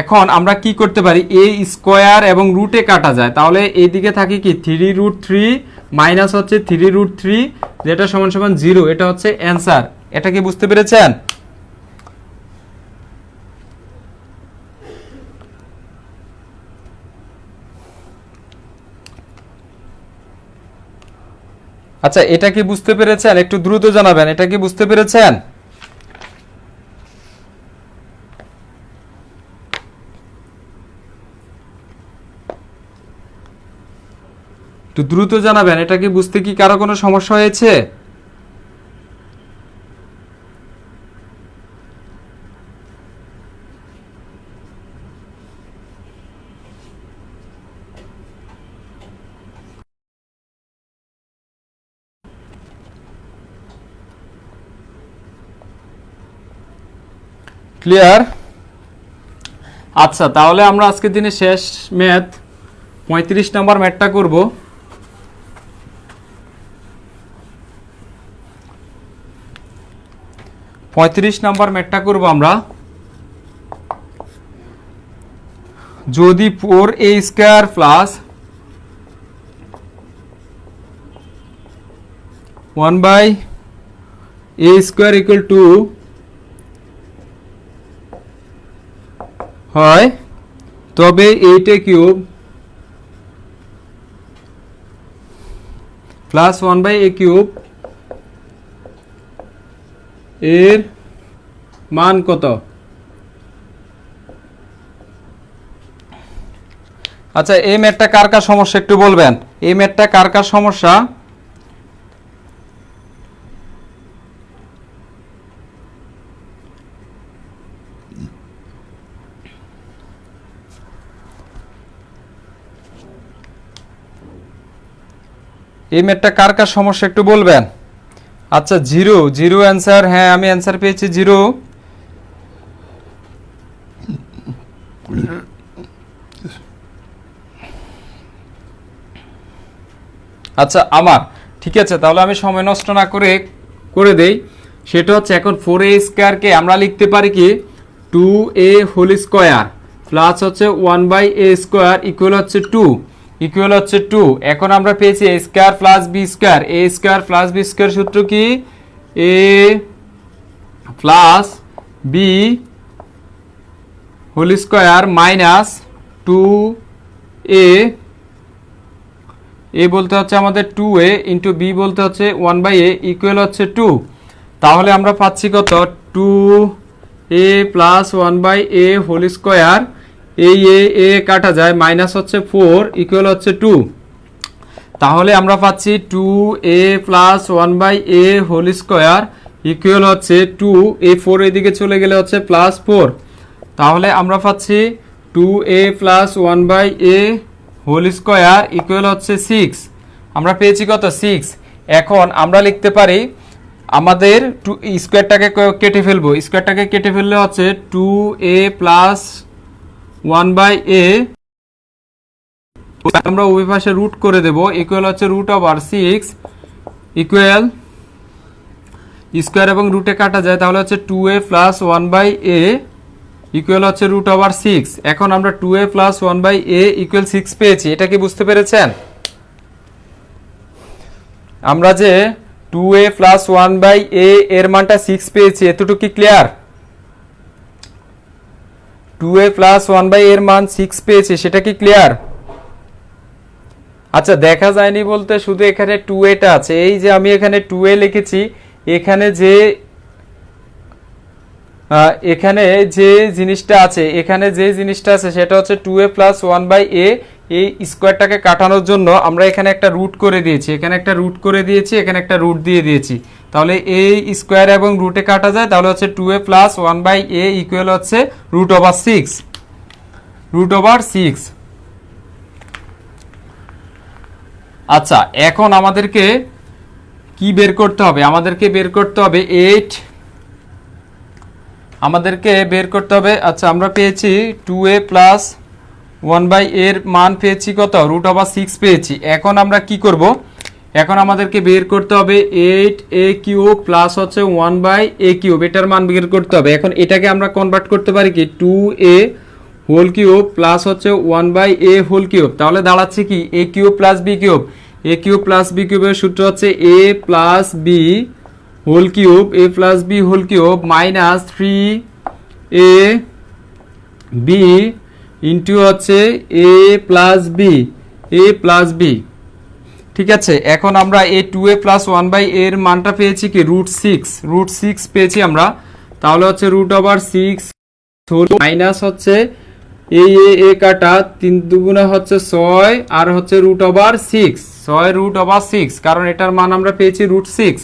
এখন আমরা কি করতে পারি, এ স্কোয়ার এবং রুটে কাটা যায়, তাহলে এইদিকে থাকে কি 3√3 মাইনাস হচ্ছে 3√3 যেটা সমান সমান 0। এটা হচ্ছে অ্যান্সার। এটা কি বুঝতে পেরেছেন? আচ্ছা, এটা কি বুঝতে পেরেছেন? একটু দ্রুত জানাবেন, এটা কি বুঝতে পেরেছেন? একটু দ্রুত জানাবেন, এটা কি বুঝতে কি কারো কোনো সমস্যা হয়েছে? ক্লিয়ার? আচ্ছা, তাহলে আমরা আজকের দিনে শেষ ম্যাথ 35 নম্বর ম্যাথটা করব। নম্বর ম্যাথটা করব আমরা। যদি 4a² plus 1/a² equal to হয়, তবে 8a cube plus 1/a cube এর মান কত? আচ্ছা, এই ম্যাথটা কার কার সমস্যা একটু বলবেন, এই ম্যাথটা কার কার সমস্যা? এই ম্যাথটা কার কার সমস্যা একটু বলবেন। আচ্ছা, 0 অ্যান্সার। হ্যাঁ, আমি অ্যান্সার পেয়েছি 0। আচ্ছা আমার, ঠিক আছে, তাহলে আমি সময় নষ্ট না করে দেই। সেটা হচ্ছে এখন 4a² কে আমরা লিখতে পারি কি 2a হোল স্কোয়ার প্লাস হচ্ছে 1/a² ইকুয়াল হচ্ছে 2 এখন আমরা পেয়েছি a² plus b², a² plus b² সূত্র কি, a plus b whole square minus 2a, এ বলতে হচ্ছে আমাদের 2a ইন্টু বি বলতে হচ্ছে 1/a ইকুয়াল হচ্ছে 2। তাহলে আমরা পাচ্ছি কত, 2a plus 1/a whole square, এই এ কাটা যায় মাইনাস হচ্ছে 4 ইকুয়াল হচ্ছে 2। তাহলে আমরা পাচ্ছি 2a plus 1/a whole square equal হচ্ছে 2, এই 4 এদিকে চলে গেলে হচ্ছে প্লাস 4। তাহলে আমরা পাচ্ছি 2a plus 1/a whole square equal হচ্ছে 6। আমরা পেয়েছি কত, 6। এখন আমরা লিখতে পারি, আমাদের স্কোয়ারটাকে কেটে ফেলবো, স্কোয়ারটাকে কেটে ফেললে হচ্ছে 2a প্লাস 1/a, আমরা উভয় পাশে রুট করে দেব, ইকুয়াল হচ্ছে √6 ইকুয়াল স্কোয়ার এবং রুটে কাটা যায়, তাহলে হচ্ছে 2a প্লাস 1/a ইকুয়াল হচ্ছে √6। এখন আমরা 2a প্লাস 1/a ইকুয়াল 6 পেয়েছি। এটা কি বুঝতে পেরেছেন? আমরা যে 2a প্লাস 1/a এর মানটা 6 পেয়েছি, এতটুকু কি ক্লিয়ার? 2a প্লাস 1/a এর মান 6 পেয়েছি, সেটা কি ক্লিয়ার? আচ্ছা, দেখা যায়নি বলতে শুধু এখানে 2a টা আছে, এই যে আমি এখানে 2a লিখেছি, এখানে যে জিনিসটা আছে সেটা হচ্ছে 2a প্লাস 1/a এই স্কোয়ারটাকে কাটানোর জন্য আমরা এখানে একটা রুট করে দিয়েছি, এখানে একটা রুট দিয়ে দিয়েছি। তাহলে এই স্কোয়ার এবং রুটে কাটা যায়, তাহলে হচ্ছে 2a প্লাস 1/a ইকুয়াল হচ্ছে √6। আচ্ছা, এখন আমাদেরকে কি বের করতে হবে? আমাদেরকে বের করতে হবে আচ্ছা, আমরা পেয়েছি 2a প্লাস 1/a এর মান পেয়েছি কত? √6 পেয়েছি। এখন আমরা কি করব? এখন আমাদেরকে বের করতে হবে 8a³ প্লাস হচ্ছে 1/a³, এটার মান বের করতে হবে। এখন এটাকে আমরা কনভার্ট করতে পারি কি 2a³ প্লাস হচ্ছে 1/a³, তাহলে দাঁড়াচ্ছে কি a³ প্লাস b³ এর সূত্র হচ্ছে a plus b³ minus 3ab into হচ্ছে a প্লাস b। ঠিক আছে, এখন আমরা এই 2a প্লাস 1/a এর মানটা পেয়েছি কি √6 পেয়েছি আমরা। তাহলে হচ্ছে √6 মাইনাস হচ্ছে এই এ কাটা 3 দুগুণে হচ্ছে 6 আর হচ্ছে √6 কারণ এটার মান আমরা পেয়েছি √6।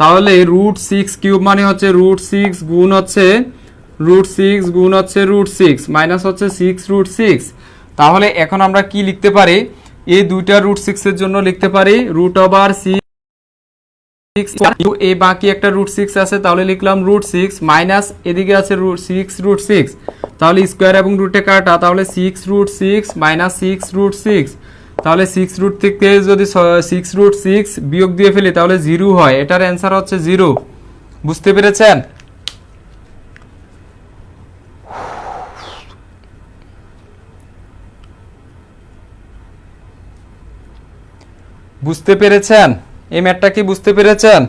তাহলে √6³ মানে হচ্ছে √6 গুণ হচ্ছে √6 মাইনাস হচ্ছে 6√6। তাহলে এখন আমরা কি লিখতে পারি? এই দুইটা √6 এর জন্য লিখতে পারি √6, এই বাকি একটা √6 আছে, তাহলে লিখলাম √6 মাইনাস এদিকে আছে √6, তাহলে স্কোয়ার এবং রুটে কাটা, তাহলে 6√6 মাইনাস 6√6, তাহলে 6 থেকে যদি 6√6 বিয়োগ দিয়ে ফেলি তাহলে 0 হয়। এটার অ্যান্সার হচ্ছে 0। বুঝতে পেরেছেন? এই ম্যাথটা কি বুঝতে পেরেছেন?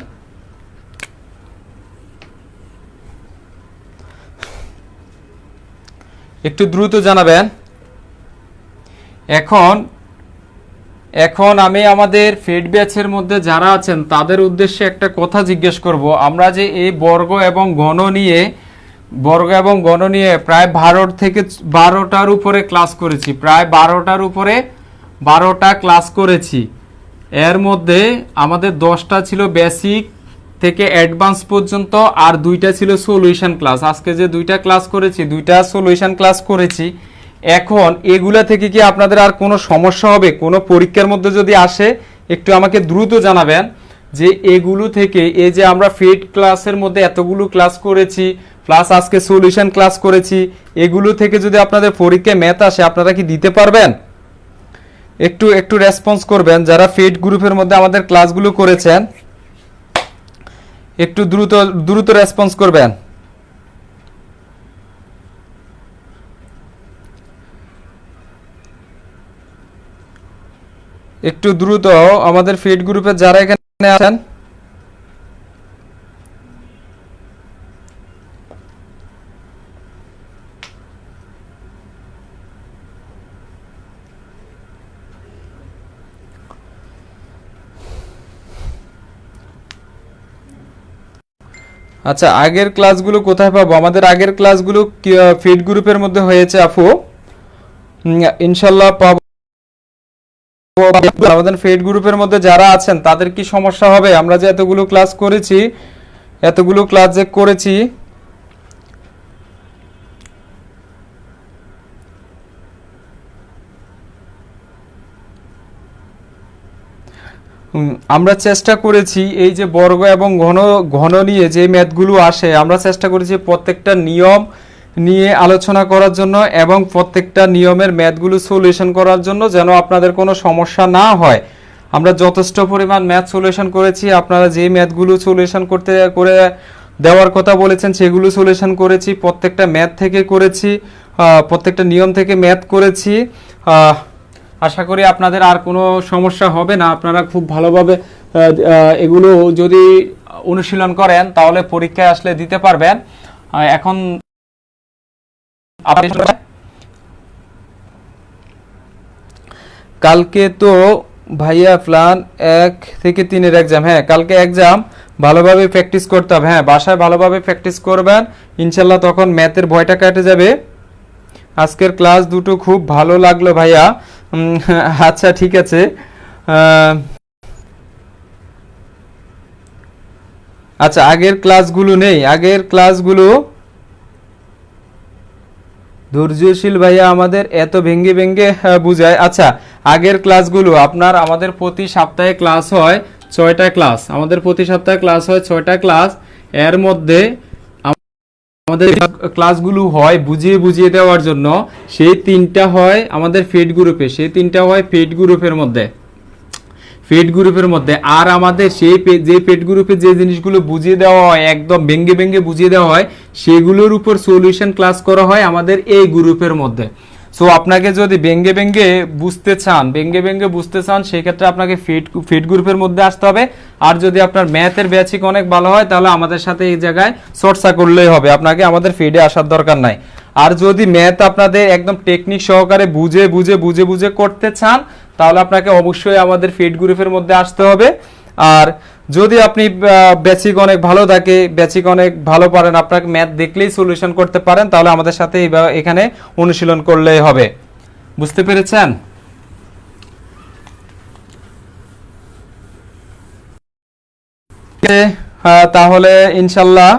একটু দ্রুত জানাবেন। এখন আমি আমাদের ফেড ব্যাচের মধ্যে যারা আছেন তাদের উদ্দেশ্যে একটা কথা জিজ্ঞেস করব। আমরা যে এই বর্গ এবং ঘন নিয়ে প্রায় 12টার উপরে ক্লাস করেছি, প্রায় 12টা ক্লাস করেছি। এর মধ্যে আমাদের 10টা ছিল বেসিক থেকে অ্যাডভান্স পর্যন্ত, আর 2টা ছিল সলিউশন ক্লাস। আজকে যে 2টা ক্লাস করেছি, 2টা সলিউশন ক্লাস করেছি। এখন এগুলা থেকে কি আপনাদের আর কোনো সমস্যা হবে? কোনো পরীক্ষার মধ্যে যদি আসে একটু আমাকে দ্রুত জানাবেন যে এগুলো থেকে, এই যে আমরা ফেড ক্লাসের মধ্যে এতগুলো ক্লাস করেছি প্লাস আজকে সলিউশন ক্লাস করেছি, এগুলো থেকে যদি আপনাদের পরীক্ষায় ম্যাথ আসে আপনারা কি দিতে পারবেন? একটু রেসপন্স করবেন যারা ফেড গ্রুপের মধ্যে আমাদের ক্লাসগুলো করেছেন, একটু দ্রুত রেসপন্স করবেন। একটু দ্রুত আমাদের ফেড গ্রুপের যারা এখানে আছেন আচ্ছা, আগের ক্লাসগুলো কোথায় পাবো? আমাদের আগের ক্লাসগুলো ফিড গ্রুপের মধ্যে হয়েছে আপু, ইনশাল্লাহ পাবো। আমাদের ফিড গ্রুপের মধ্যে যারা আছেন তাদের কি সমস্যা হবে? আমরা যে এতগুলো ক্লাস করেছি আমরা চেষ্টা করেছি এই যে বর্গ এবং ঘন নিয়ে যে ম্যাথগুলো আসে, আমরা চেষ্টা করেছি প্রত্যেকটা নিয়ম নিয়ে আলোচনা করার জন্য এবং প্রত্যেকটা নিয়মের ম্যাথগুলো সলিউশন করার জন্য, যেন আপনাদের কোনো সমস্যা না হয়। আমরা যথেষ্ট পরিমাণ ম্যাথ সলিউশন করেছি। আপনারা যে ম্যাথগুলো সলিউশন করে দেওয়ার কথা বলেছেন সেগুলো সলিউশন করেছি, প্রত্যেকটা ম্যাথ থেকে করেছি, প্রত্যেকটা নিয়ম থেকে ম্যাথ করেছি। আশা করি আপনাদের আর কোনো সমস্যা হবে না। আপনারা খুব ভালোভাবে এগুলো যদি অনুশীলন করেন তাহলে পরীক্ষায় আসলে দিতে পারবেন। এখন কালকে তো ভাইয়া প্ল্যান 1 থেকে 3 এর এক্সাম, হ্যাঁ কালকে এক্সাম, ভালোভাবে প্র্যাকটিস করতে হবে। হ্যাঁ, বাসায় ভালোভাবে প্র্যাকটিস করবেন, ইনশাল্লাহ তখন ম্যাথের ভয়টা কেটে যাবে। আজকের ক্লাস দুটো খুব ভালো লাগলো ভাইয়া। আচ্ছা ঠিক আছে। আচ্ছা, আগের ক্লাসগুলো নেই, আগের ক্লাসগুলো ধৈর্যশীল ভাইয়া আমাদের এত ভেঙ্গে ভেঙ্গে বুঝায়। আচ্ছা, আগের ক্লাসগুলো আপনার, আমাদের প্রতি সপ্তাহে ক্লাস হয় 6টা ক্লাস, আমাদের প্রতি সপ্তাহে ক্লাস হয় 6টা ক্লাস। এর মধ্যে আমাদের ক্লাসগুলো হয় বুঝিয়ে বুঝিয়ে দেওয়ার জন্য, সেই 3টা হয় আমাদের ফেড গ্রুপে, সেই 3টা হয় ফেড গ্রুপের মধ্যে, ফেড গ্রুপের মধ্যে। আর আমাদের সেই যে ফেড গ্রুপে যে জিনিসগুলো বুঝিয়ে দেওয়া হয়, একদম ভেঙ্গে ভেঙ্গে বুঝিয়ে দেওয়া হয়, সেগুলোর উপর সলিউশন ক্লাস করা হয় আমাদের এই গ্রুপের মধ্যে। সো আপনাকে যদি ভেঙ্গে ভেঙ্গে বুঝতে চান সেক্ষেত্রে আপনাকে ফিড গ্রুপের মধ্যে আসতে হবে। আর যদি আপনার ম্যাথের বেসিক অনেক ভালো হয় তাহলে আমাদের সাথে এই জায়গায় চর্চা করলেই হবে, আপনাকে আমাদের ফিডে আসার দরকার নাই। আর যদি ম্যাথ আপনাদের একদম টেকনিক সহকারে বুঝে বুঝে বুঝে বুঝে করতে চান তাহলে আপনাকে অবশ্যই আমাদের ফিড গ্রুপের মধ্যে আসতে হবে। আর যদি আপনি বেসিক অনেক ভালো থাকে, বেসিক অনেক ভালো পারেন, আপনাকে ম্যাথ দেখলেই সলিউশন করতে পারেন, তাহলে আমাদের সাথে এখানে অনুশীলন করলেই হবে। বুঝতে পেরেছেন? তাহলে ইনশাল্লাহ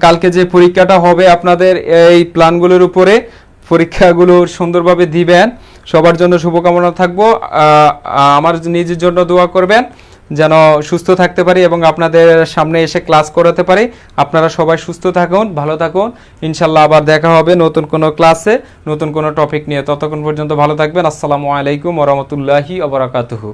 কালকে যে পরীক্ষাটা হবে আপনাদের এই প্ল্যানগুলোর উপরে পরীক্ষাগুলো সুন্দরভাবে দিবেন। সবার জন্য শুভকামনা থাকবো। আমার নিজের জন্য দোয়া করবেন যেন সুস্থ থাকতে পারি এবং আপনাদের সামনে এসে ক্লাস করাতে পারি। আপনারা সবাই সুস্থ থাকুন, ভালো থাকুন। ইনশাল্লাহ আবার দেখা হবে নতুন কোনো ক্লাসে, নতুন কোনো টপিক নিয়ে। ততক্ষণ পর্যন্ত ভালো থাকবেন। আসসালামু আলাইকুম ওয়া রাহমাতুল্লাহি ওয়া বারাকাতুহু।